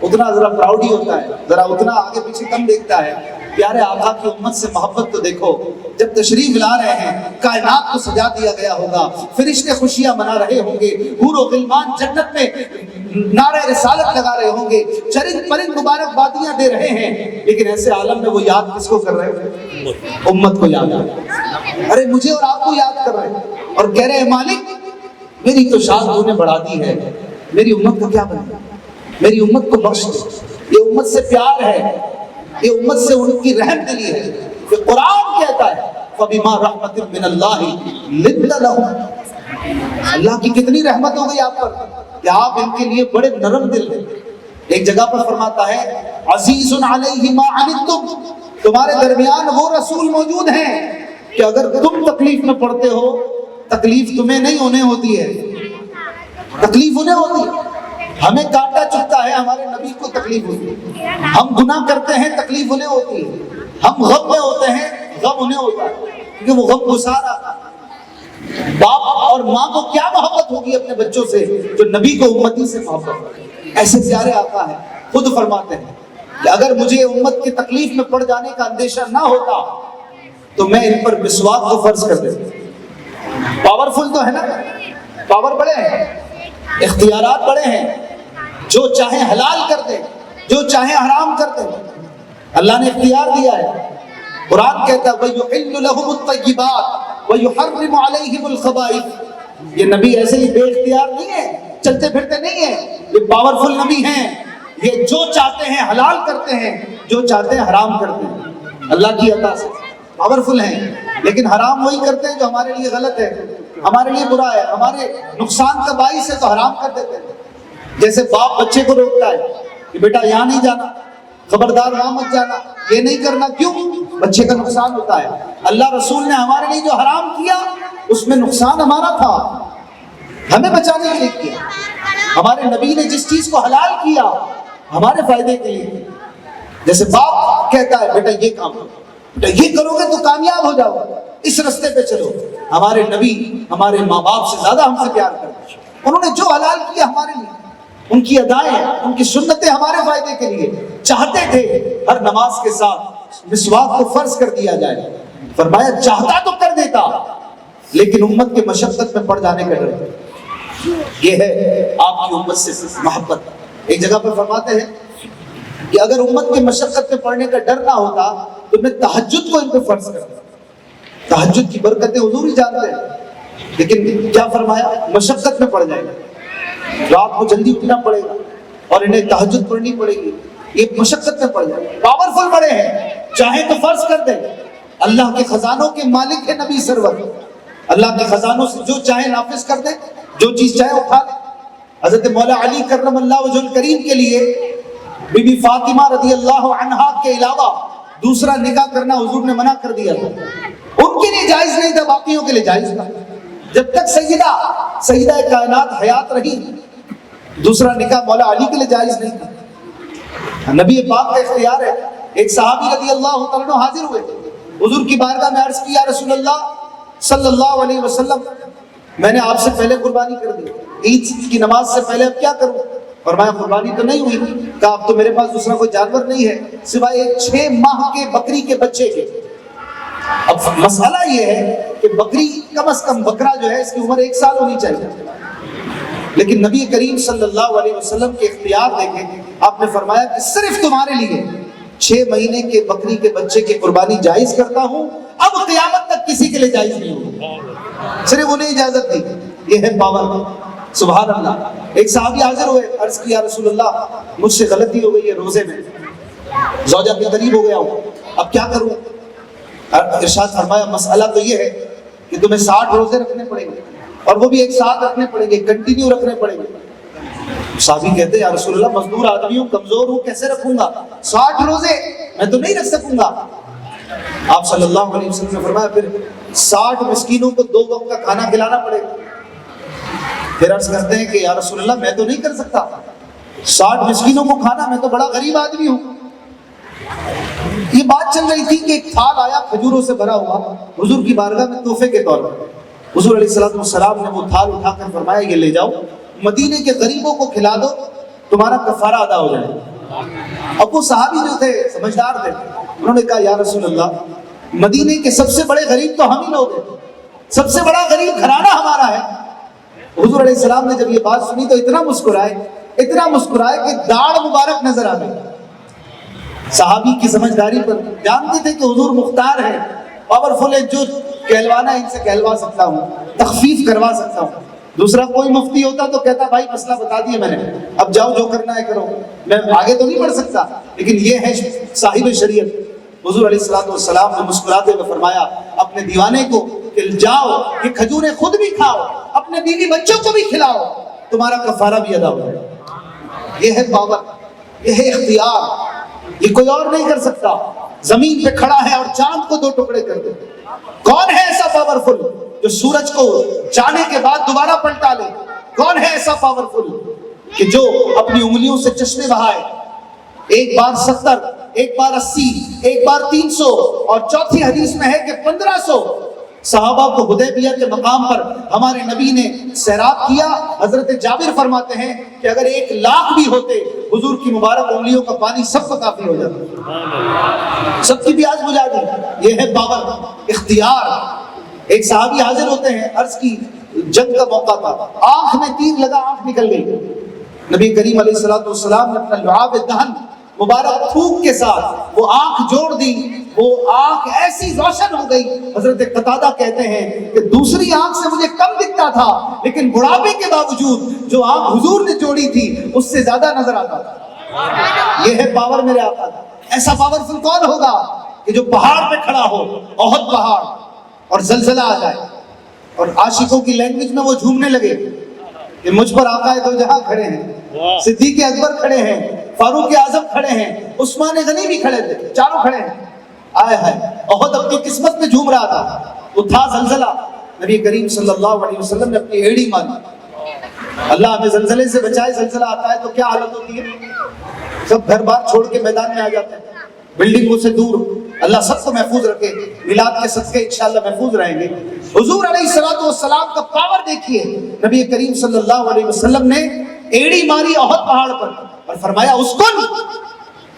اتنا ذرا پراؤڈی ہوتا ہے، ذرا اتنا آگے پیچھے کم دیکھتا ہے. پیارے آقا کی امت سے محبت تو دیکھو. جب تشریف لا رہے ہیں کائنات کو سجا دیا گیا ہوگا، فرشتے خوشیاں منا رہے ہوں گے، حور و غلمان جنت میں نعرہ رسالت لگا رہے ہوں گے، چرند پرند مبارکبادیاں دے رہے ہیں. لیکن ایسے عالم میں وہ یاد کس کو کر رہے ہیں؟ امت کو یاد کر رہے ہیں. ارے مجھے اور آپ کو یاد کر رہے ہیں اور کہہ رہے ہیں مالک میری تو شان تو نے بڑھا دی ہے، میری امت کو کیا بنے، میری امت کو بخش دے. یہ امت سے پیار ہے، یہ امت سے ان کی رحم دلی ہے. کہ قرآن کہتا ہے فَبِمَا رَحْمَةٍ مِّنَ اللَّهِ لِنْتَ لَهُمْ. اللہ کی کتنی رحمت ہو گئی آپ پر کہ آپ ان کے لیے بڑے نرم دل ہیں. ایک جگہ پر فرماتا ہے عزیز علیہ ما عنتم، تمہارے درمیان وہ رسول موجود ہیں کہ اگر تم تکلیف میں پڑتے ہو تکلیف تمہیں نہیں انہیں ہوتی ہے، تکلیف انہیں ہوتی ہے. ہمیں کانٹا چبھتا ہے، ہمارے نبی کو تکلیف ہوتی ہے. ہم گناہ کرتے ہیں تکلیف انہیں ہوتی ہے. ہم غم میں ہوتے ہیں غم انہیں ہوتا ہے کیونکہ وہ غم گسار آتا ہے. باپ اور ماں کو کیا محبت ہوگی اپنے بچوں سے جو نبی کو امتی سے محبت ہوگی. ایسے پیارے آقا ہیں، خود فرماتے ہیں کہ اگر مجھے امت کی تکلیف میں پڑ جانے کا اندیشہ نہ ہوتا تو میں ان پر مسواک کو فرض کر دیتا. پاورفل تو ہے نا. پاور بڑے ہیں، اختیارات بڑے ہیں، جو چاہے حلال کر دیں، جو چاہے حرام کر دیں، اللہ نے اختیار دیا ہے۔ قرآن کہتا ہے وَيُحِلُّ لَهُمُ الطَّيِّبَاتِ وَيُحَرِّمُ عَلَيْهِمُ الْخَبَائِثَ۔ یہ نبی ایسے ہی بے اختیار نہیں ہے، چلتے پھرتے نہیں ہیں، یہ پاورفل نبی ہیں، یہ جو چاہتے ہیں حلال کرتے ہیں، جو چاہتے ہیں حرام کرتے ہیں، اللہ کی عطا سے پاورفل ہیں، لیکن حرام وہی کرتے ہیں جو ہمارے لیے غلط ہے، ہمارے لیے برا ہے، ہمارے نقصان کا باعث ہے تو حرام کر دیتے ہیں۔ جیسے باپ بچے کو روکتا ہے کہ بیٹا یہاں نہیں جانا، خبردار وہاں مت جانا، یہ نہیں کرنا، کیوں؟ بچے کا نقصان ہوتا ہے۔ اللہ رسول نے ہمارے لیے جو حرام کیا اس میں نقصان ہمارا تھا، ہمیں بچانے کے لیے کیا۔ ہمارے نبی نے جس چیز کو حلال کیا ہمارے فائدے کے لیے، جیسے باپ کہتا ہے بیٹا یہ کام کرو، بیٹا یہ کرو گے تو کامیاب ہو جاؤ، اس رستے پہ چلو۔ ہمارے نبی ہمارے ماں باپ سے زیادہ ہم سے پیار کرتے ہیں، انہوں نے جو حلال کیا ہمارے لیے، ان کی ادائیں، ان کی سنتیں ہمارے فائدے کے لیے، چاہتے تھے ہر نماز کے ساتھ مسواک کو فرض کر دیا جائے، فرمایا چاہتا تو کر دیتا لیکن امت کے مشقت میں پڑ جانے کا ڈر۔ یہ ہے آپ کی امت سے محبت۔ ایک جگہ پہ فرماتے ہیں کہ اگر امت کے مشقت میں پڑنے کا ڈر نہ ہوتا تو میں تہجد کو ان پہ فرض کرتا۔ تہجد کی برکتیں حضور ہی جانتے ہیں، لیکن کیا فرمایا؟ مشقت میں پڑ جائے گا، رات کو جلدی اٹھنا پڑے گا اور انہیں تہجد پڑھنی پڑے گی، یہ مشقت میں پڑ جائے گا۔ پاورفل بڑے ہیں، چاہے تو فرض کر دیں، اللہ کے خزانوں کے مالک ہے نبی سرور، اللہ کے خزانوں سے جو چاہے نافذ کر دیں، جو چیز چاہے اٹھا لیں۔ حضرت مولا علی کرم اللہ وجہ الکریم کے لیے بی بی فاطمہ رضی اللہ عنہا کے علاوہ دوسرا نکاح کرنا حضور نے منع کر دیا تھا، ان کے لیے جائز نہیں تھا، باقیوں کے لیے جائز تھا۔ جب تک سیدہ کائنات حیات رہی دوسرا نکاح مولا علی کے لیے جائز نہیں تھا، نبی پاک کا اختیار ہے۔ ایک صحابی رضی اللہ تعالیٰ عنہ حاضر ہوئے، حضور کی بارگاہ میں عرض کیا رسول اللہ صلی اللہ علیہ وسلم میں نے آپ سے پہلے قربانی کر دی، عید کی نماز سے پہلے اب کیا کروں؟ فرمایا قربانی تو نہیں ہوئی، کہا اب تو میرے پاس دوسرا کوئی جانور نہیں ہے سوائے ایک 6 ماہ کے بکری کے بچے کے۔ اب مسئلہ یہ ہے کہ بکری کم از کم بکرا جو ہے اس کی عمر 1 سال ہونی چاہیے، لیکن نبی کریم صلی اللہ علیہ وسلم کے اختیار دیکھیں، آپ نے فرمایا کہ صرف تمہارے لیے 6 مہینے کے بکری کے بچے کی قربانی جائز کرتا ہوں، اب قیامت تک کسی کے لیے جائز نہیں ہوگی، صرف انہیں اجازت دی۔ یہ ہے پاور، سبحان اللہ۔ ایک صحابی حاضر ہوئے، عرض کیا رسول اللہ مجھ سے غلطی ہو گئی ہے، روزے میں زوجہ کے قریب ہو گیا ہوں، اب کیا کروں؟ ارشاد فرمایا مسئلہ تو یہ ہے کہ تمہیں 60 روزے رکھنے پڑیں گے، اور وہ بھی ایک ساتھ رکھنے پڑیں گے، کنٹینیو رکھنے پڑیں گے۔ صحابی کہتے ہیں یا رسول اللہ مزدور آدمی ہوں، کمزور ہوں، کیسے رکھوں گا 60 روزے؟ میں تو نہیں رکھ سکوں گا۔ آپ صلی اللہ علیہ وسلم نے فرمایا پھر 60 مسکینوں کو 2 وقت کا کھانا کھلانا پڑے گا۔ پھر عرض کرتے ہیں کہ یا رسول اللہ میں تو نہیں کر سکتا 60 مسکینوں کو کھانا، میں تو بڑا غریب آدمی ہوں۔ یہ بات چل رہی تھی کہ ایک تھال آیا کھجوروں سے بھرا ہوا حضور کی بارگاہ میں تحفے کے طور پر، حضور علیہ السلام نے وہ تھال اٹھا کر فرمایا یہ لے جاؤ، مدینے کے غریبوں کو کھلا دو، تمہارا کفارہ ادا ہو جائے۔ اب وہ صحابی جو تھے سمجھدار تھے، انہوں نے کہا یا رسول اللہ مدینے کے سب سے بڑے غریب تو ہم ہی لوگ ہیں، سب سے بڑا غریب گھرانہ ہمارا ہے۔ حضور علیہ السلام نے جب یہ بات سنی تو اتنا مسکرائے کہ داڑھ مبارک نظر آ گئی۔ صحابی کی سمجھداری پر جانتے تھے کہ حضور مختار ہے، پاورفل ہے، جو کہلوانا ہے ان سے کہلوا سکتا ہوں، تخفیف کروا سکتا ہوں۔ دوسرا کوئی مفتی ہوتا تو کہتا بھائی مسئلہ بتا دیا میں نے، اب جاؤ جو کرنا ہے کرو، میں آگے تو نہیں بڑھ سکتا، لیکن یہ ہے صاحب شریعت۔ حضور علیہ السلام نے مسکراتے ہوئے فرمایا اپنے دیوانے کو کہ جاؤ یہ کھجوریں خود بھی کھاؤ، اپنے بیوی بچوں کو بھی کھلاؤ، تمہارا کفارہ بھی ادا ہو جائے۔ یہ ہے پاور، یہ ہے اختیار، یہ کوئی اور نہیں کر سکتا۔ زمین پہ کھڑا ہے اور چاند کو 2 ٹکڑے کر دے، کون ہے ایسا پاورفل جو سورج کو جانے کے بعد دوبارہ پلٹا لے؟ کون ہے ایسا پاورفل کہ جو اپنی انگلیوں سے چشمے بہائے، ایک بار 70، ایک بار 80، ایک بار 300، اور چوتھی حدیث میں ہے کہ 1500 صحابہ کو حدیبیہ کے مقام پر ہمارے نبی نے سیراب کیا۔ حضرت جابر فرماتے ہیں کہ اگر 1,00,000 بھی ہوتے حضور کی مبارک انگلیوں کا پانی سب کو کافی ہو جاتا، سب کی پیاس بجھا دی۔ یہ ہے پاور، اختیار۔ ایک صحابی حاضر ہوتے ہیں، عرض کی جنگ کا موقع تھا، آنکھ میں تیر لگا، آنکھ نکل گئی. نبی کریم علیہ الصلوۃ والسلام نے اپنا لعاب دہن مبارک تھوک کے ساتھ وہ آنکھ جوڑ دی، وہ آنکھ ایسی روشن ہو گئی. حضرت قتادہ کہتے ہیں کہ دوسری آنکھ سے مجھے کم دکھتا تھا، لیکن بڑھاپے کے باوجود جو آنکھ حضور نے جوڑی تھی اس سے زیادہ نظر آتا تھا. یہ ہے پاور میرے آقا کا. ایسا پاورفل کون ہوگا کہ جو پہاڑ پہ کھڑا ہو، احد پہاڑ، اور زلزلہ آ جائے اور عاشقوں کی لینگویج میں وہ جھومنے لگے کہ مجھ پر آقا دو جہاں کھڑے ہیں، صدیق اکبر کھڑے ہیں، فاروق اعظم کھڑے ہیں، عثمان غنی بھی کھڑے تھے، چاروں کھڑے ہیں. آئے ہائے، احد اپنی قسمت میں جھوم رہا تھا، وہ تھا زلزلہ. نبی کریم صلی اللہ علیہ وسلم نے اپنی ایڑی ماری. اللہ ہمیں زلزلے سے بچائے. زلزلہ آتا ہے تو کیا حالت ہوتی ہے؟ سب گھر بار چھوڑ کے میدان میں آ جاتے ہیں، بلڈنگوں سے دور. اللہ سب کو محفوظ رکھے، میلاد کے صدقے انشاءاللہ محفوظ رہیں گے. حضور علیہ الصلوۃ والسلام کا پاور دیکھیے. نبی کریم صلی اللہ علیہ وسلم نے ایڑی ماری احد پہاڑ پر اور فرمایا اسکن،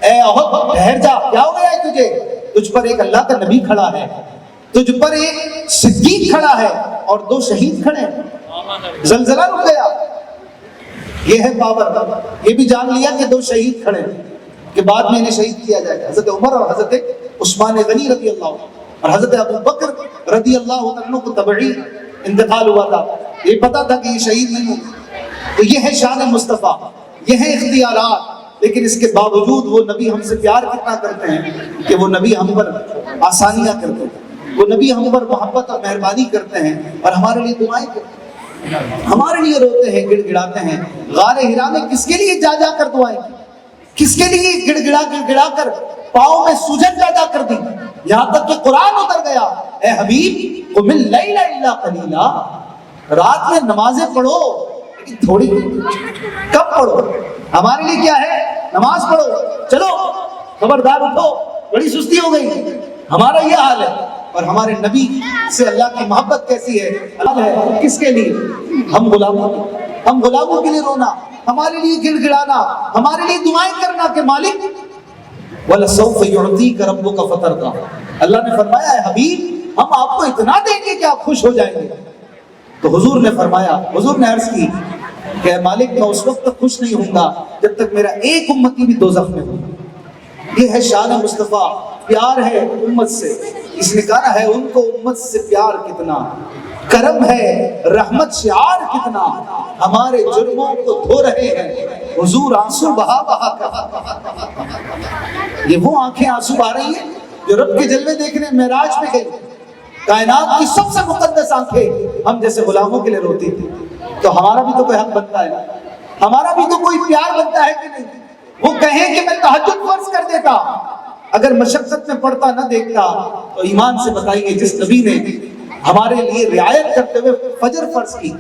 اے احد ٹھہر جا. کیا ہو گیا ہے تجھے؟ تجھ پر ایک اللہ کا نبی کھڑا ہے، تجھ پر ایک صدیق کھڑا ہے اور دو شہید کھڑے ہیں. زلزلہ رک گیا. یہ ہے پاور. یہ بھی جان لیا کہ دو شہید کھڑے ہیں کہ بعد میں انہیں شہید کیا جائے گا. حضرت عمر اور حضرت عثمان غنی رضی اللہ عنہ اور حضرت ابو بکر رضی اللہ عنہ کو طبعی انتقال ہوا تھا. یہ پتا تھا کہ یہ شہید نہیں ہوں. تو یہ ہے شان مصطفیٰ، یہ ہے اختیارات. لیکن اس کے باوجود وہ نبی ہم سے پیار کتنا کرتے ہیں کہ وہ نبی ہم پر آسانیاں کرتے ہیں، وہ نبی ہم پر محبت اور مہربانی کرتے ہیں اور ہمارے لیے دعائیں کرتے ہیں، ہمارے لیے روتے ہیں، گڑ گڑاتے ہیں. غار ہرا میں کس کے لیے جا جا کر دعائیں کی، کس کے لیے گڑ گڑا کر پاؤں میں سوجن پیدا کر دی. یہاں تک کہ قرآن اتر گیا، اے حبیب قم اللیل الا قلیلا، رات میں نمازیں پڑھو لیکن تھوڑی کم پڑھو. ہمارے لیے کیا ہے؟ نماز پڑھو، چلو خبردار اٹھو، بڑی سستی ہو گئی. ہمارا یہ حال ہے. اور ہمارے نبی سے اللہ کی محبت کیسی ہے؟ اللہ ہے کس کے لیے؟ ہم غلاموں کے لیے رونا، ہمارے لیے گڑ گڑانا، ہمارے لیے دعائیں کرنا کہ مالک وَلَسَوْفَ يُعْطِيكَ رَبُّكَ فَتَرْضَىٰ. اللہ نے فرمایا ہے حبیب ہم آپ کو اتنا دیں گے کہ آپ خوش ہو جائیں گے. تو حضور نے فرمایا، حضور نے عرض کی کہ اے مالک میں اس وقت تک خوش نہیں ہوں گا جب تک میرا ایک امتی بھی دوزخ میں ہو. یہ ہے شان مصطفیٰ. پیار ہے امت سے، اس نے کہا ہے ان کو امت سے پیار کتنا، کرم ہے رحمت شعار کتنا، ہمارے جرموں کو دھو رہے ہیں حضور آنسو بہا بہا کر. یہ وہ آنکھیں آنسو بہا رہی ہیں جو رب کے جلوے دیکھنے معراج پہ گئی. کائنات کی سب سے مقدس آنکھیں ہم جیسے غلاموں کے لیے روتی تھی. تو ہمارا بھی تو کوئی حق بنتا ہے، ہمارا بھی تو کوئی پیار بنتا ہے کہ نہیں؟ وہ کہیں کہ میں تہجد فرض کر دیتا، اگر مشقت میں پڑھتا نہ دیکھتا. تو ایمان سے بتائیے جس نبی نے ہمارے لیے رعایت کرتے ہوئے فجر فرض کی،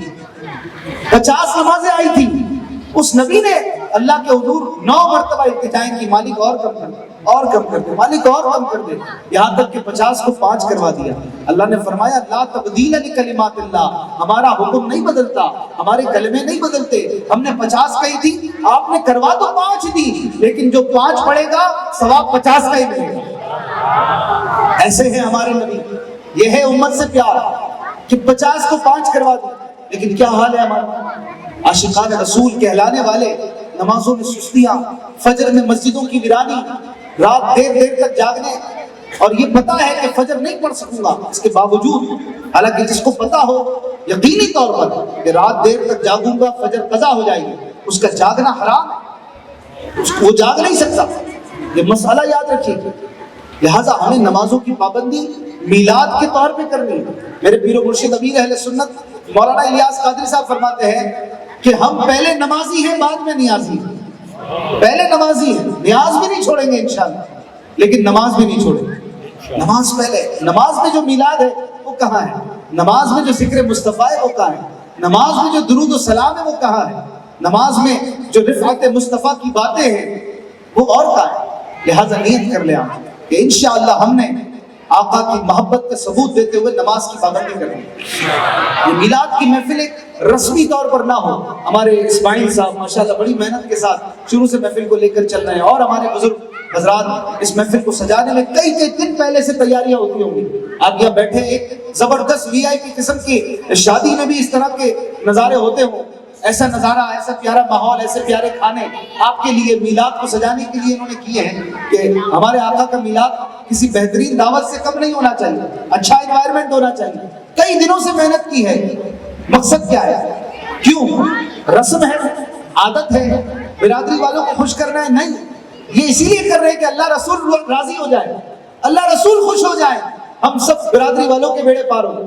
50 نمازیں آئی تھی، اس نبی نے اللہ کے حضور 9 مرتبہ التجائیں کی مالک اور کم کر دے، اور کم کر دے، مالک اور کم کر دے، یہاں تک کہ 50 کو 5 کروا دیا. اللہ نے فرمایا لا تبدیل لکلمات اللہ، ہمارا حکم نہیں بدلتا، ہمارے کلمے نہیں بدلتے. ہم نے 50 کہی تھی، آپ نے کروا تو 5 دی، لیکن جو 5 پڑھے گا ثواب 50 کا ہی ملے گا. ایسے ہیں ہمارے نبی. یہ ہے امت سے پیار کہ 50 کو 5 کروا دیں. لیکن کیا حال ہے ہمارا؟ عاشقان رسول کہلانے والے نمازوں میں سستیاں، فجر میں مسجدوں کی ویرانی، رات دیر دیر تک جاگنے، اور یہ پتا ہے کہ فجر نہیں پڑھ سکوں گا، اس کے باوجود حالانکہ جس کو پتا ہو یقینی طور پر کہ رات دیر تک جاگوں گا فجر قضا ہو جائے گی، اس کا جاگنا حرام ہے، وہ جاگ نہیں سکتا. یہ مسئلہ یاد رکھیے. لہٰذا ہمیں نمازوں کی پابندی میلاد کے طور پہ کرنی ہے. میرے پیر و مرشد امیر اہل سنت مولانا الیاس قادری صاحب فرماتے ہیں کہ ہم پہلے نمازی ہیں بعد میں نیازی ہیں. پہلے نمازی ہیں، نیاز بھی نہیں چھوڑیں گے انشاءاللہ، لیکن نماز بھی نہیں چھوڑیں گے. نماز پہلے. نماز میں جو میلاد ہے وہ کہاں ہے؟ نماز میں جو ذکر مصطفیٰ ہے وہ کہاں ہے؟ نماز میں جو درود و سلام ہے وہ کہاں ہے؟ نماز میں جو رفعت مصطفیٰ کی باتیں ہیں وہ اور کہاں ہے؟ لہٰذا نیت کر لیں آپ کہ انشاءاللہ ہم نے آقا کی محبت کا ثبوت دیتے ہوئے نماز کی پابندی کرنی. یہ میلاد کی محفل ایک رسمی طور پر نہ ہو. ہمارے اسماعیل صاحب ماشاءاللہ بڑی محنت کے ساتھ شروع سے محفل کو لے کر چل رہے ہیں، اور ہمارے بزرگ حضرات اس محفل کو سجانے میں کئی دن پہلے سے تیاریاں ہوتی ہوں گی. آپ یہاں بیٹھے ایک زبردست VIP قسم کی شادی میں بھی اس طرح کے نظارے ہوتے ہوں. ایسا نظارہ، ایسا پیارا ماحول، ایسے پیارے کھانے آپ کے لیے میلاد کو سجانے کے لیے انہوں نے کیے ہیں کہ ہمارے آقا کا میلاد کسی بہترین دعوت سے کم نہیں ہونا چاہیے، اچھا انوائرمنٹ ہونا چاہیے. کئی دنوں سے محنت کی ہے. مقصد کیا ہے؟ کیوں؟ رسم ہے، عادت ہے، برادری والوں کو خوش کرنا ہے؟ نہیں، یہ اسی لیے کر رہے ہیں کہ اللہ رسول راضی ہو جائے، اللہ رسول خوش ہو جائے، ہم سب برادری والوں کے بیڑے پار ہو.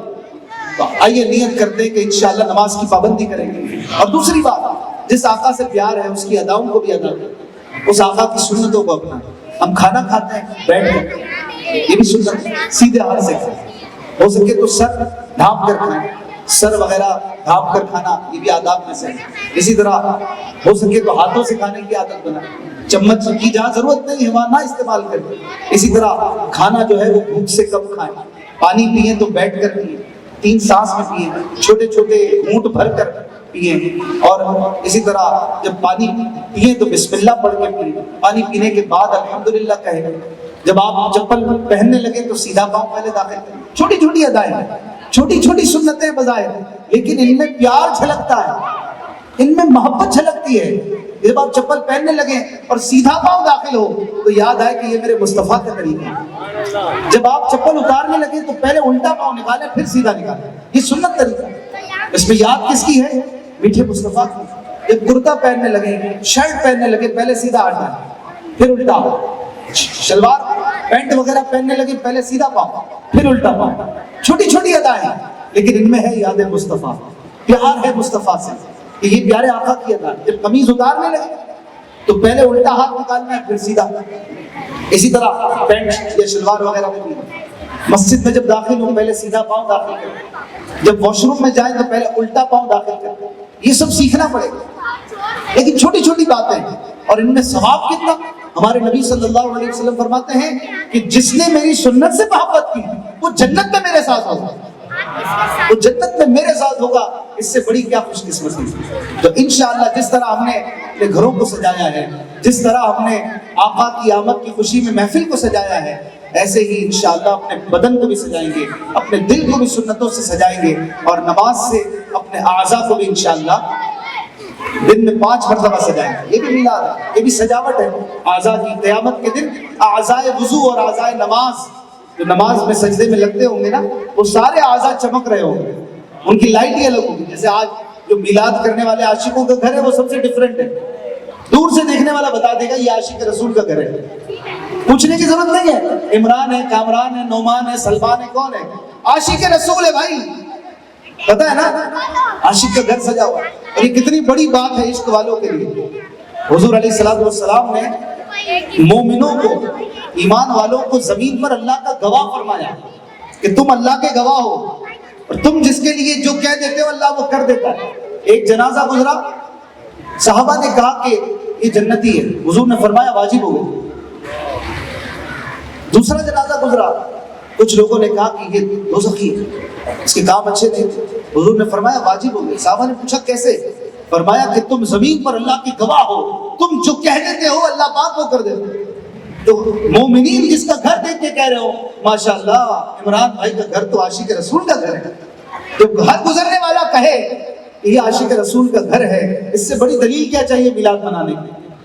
تو آئیے نیت کرتے ہیں کہ انشاءاللہ نماز کی پابندی کریں گے. اور دوسری بات، جس آقا سے پیار ہے اس کی اداؤں کو بھی ادا کریں، اس آقا کی سنتوں کو اپنا. ہم کھانا کھاتے ہیں بیٹھ کر، یہ بھی سنت ہے، سیدھے ہاتھ سے کھائیں. ہو سکے تو سر ڈھانپ کر کھائیں، سر وغیرہ ڈھانپ کر کھانا یہ بھی آداب میں سے ہے. اسی طرح ہو سکے تو ہاتھوں سے کھانے کی عادت بنائیں، چمچ کی جہاں ضرورت نہیں ہے وہاں نہ استعمال کریں. اسی طرح کھانا جو ہے وہ بھوک سے کم کھائیں. پانی پئیں تو بیٹھ کر پئیں، 3 سانس میں پئیں، چھوٹے چھوٹے گھونٹ بھر کر پئیں. اور اسی طرح جب پانی پئیں تو بسم اللہ پڑھ کے پئیں. پانی پینے کے بعد الحمدللہ کہیں. جب آپ چپل پہننے لگے تو سیدھا پاؤں پہلے داخل کریں. چھوٹی چھوٹی ادائیں، چھوٹی چھوٹی سنتیں بظاہر، لیکن ان میں پیار جھلکتا ہے، ان میں محبت جھلکتی ہے. جب آپ چپل پہننے لگے اور سیدھا پاؤں داخل ہو تو یاد آئے کہ یہ میرے مصطفیٰ کا طریقہ ہے. جب آپ چپل اتارنے لگے تو پہلے الٹا پاؤں نکالیں پھر سیدھا نکالیں، یہ سنت طریقہ ہے. اس میں یاد کس کی ہے؟ میٹھے مصطفیٰ کی. جب کرتا پہننے لگے، شرٹ پہننے لگے، پہلے سیدھا ہٹائیں پھر الٹا. شلوار پینٹ وغیرہ پہننے لگے، پہلے سیدھا پاؤں پھر الٹا پاؤں. چھوٹی چھوٹی ادائیں، لیکن ان میں ہے یاد مصطفیٰ، پیار ہے مصطفیٰ سے کہ یہ پیارے آقا کی ادا. جب قمیض اتارنے لگے تو پہلے الٹا ہاتھ نکالنا ہے پھر سیدھا. اسی طرح پینٹ یا شلوار وغیرہ میں بھی مسجد میں جب داخل ہوں پہلے سیدھا پاؤں داخل کریں، جب واش روم میں جائیں تو پہلے الٹا پاؤں داخل کریں. یہ سب سیکھنا پڑے گا، لیکن چھوٹی چھوٹی باتیں. اور ان میں ثواب کتنا؟ ہمارے نبی صلی اللہ علیہ وسلم فرماتے ہیں کہ جس نے میری سنت سے محبت کی وہ جنت میں میرے ساتھ ہوگا، وہ جنت میں میرے ساتھ ہوگا. اس سے بڑی کیا خوش قسمتی. تو انشاءاللہ جس طرح ہم نے اپنے گھروں کو سجایا ہے، جس طرح ہم نے آقا کی آمد کی خوشی میں محفل کو سجایا ہے، ایسے ہی انشاءاللہ اپنے بدن کو بھی سجائیں گے، اپنے دل کو بھی سنتوں سے سجائیں گے، اور نماز سے اپنے اعضاء کو بھی انشاءاللہ دن میں 5 مرتبہ سجائیں گے. یہ بھی میلاد ہے، یہ بھی سجاوٹ ہے اعضاء کی. قیامت کے دن اعضاء وضو اور اعضاء نماز جو نماز میں سجدے میں لگتے ہوں گے نا، وہ سارے اعضاء چمک رہے ہوں گے، ان کی لائٹ ہی الگ ہوگی. جیسے آج جو میلاد کرنے والے عاشقوں کا گھر ہے وہ سب سے ڈیفرنٹ ہے. دور سے دیکھنے والا بتا دے گا یہ عاشق رسول کا گھر ہے، پوچھنے کی ضرورت نہیں ہے. عمران ہے، کامران ہے، نعمان ہے، سلمان ہے، کون ہے؟ عاشق رسول ہے بھائی. پتا ہے نا عاشق کا گھر سجا ہوا. اور یہ کتنی بڑی بات ہے عشق والوں کے لیے. حضور علیہ الصلوۃ والسلام نے مومنوں کو، ایمان والوں کو زمین پر اللہ کا گواہ فرمایا کہ تم اللہ کے گواہ ہو، اور تم جس کے لیے جو کہہ دیتے ہو اللہ وہ کر دیتا ہے. ایک جنازہ گزرا، صحابہ نے کہا کہ یہ جنتی ہے، حضور نے فرمایا واجب ہو گئی. دوسرا جنازہ گزرا، کچھ لوگوں نے کہا کہ یہ دوزخی ہے، اس کے کام اچھے نہیں تھے. حضور نے فرمایا واجب ہو گئی. صحابہ نے پوچھا کیسے؟ فرمایا کہ تم زمین پر اللہ کی گواہ ہو، تم جو کہہ دیتے ہو اللہ پاک وہ کر دیتے. تو مومنین جس کا گھر دیکھ کے کہہ رہے ہو ماشاءاللہ عمران بھائی کا گھر تو عاشق رسول کا گھر ہے، تو ہر گزرنے والا کہے کہ یہ عاشق رسول کا گھر ہے، اس سے بڑی دلیل کیا چاہیے میلاد منانے کی؟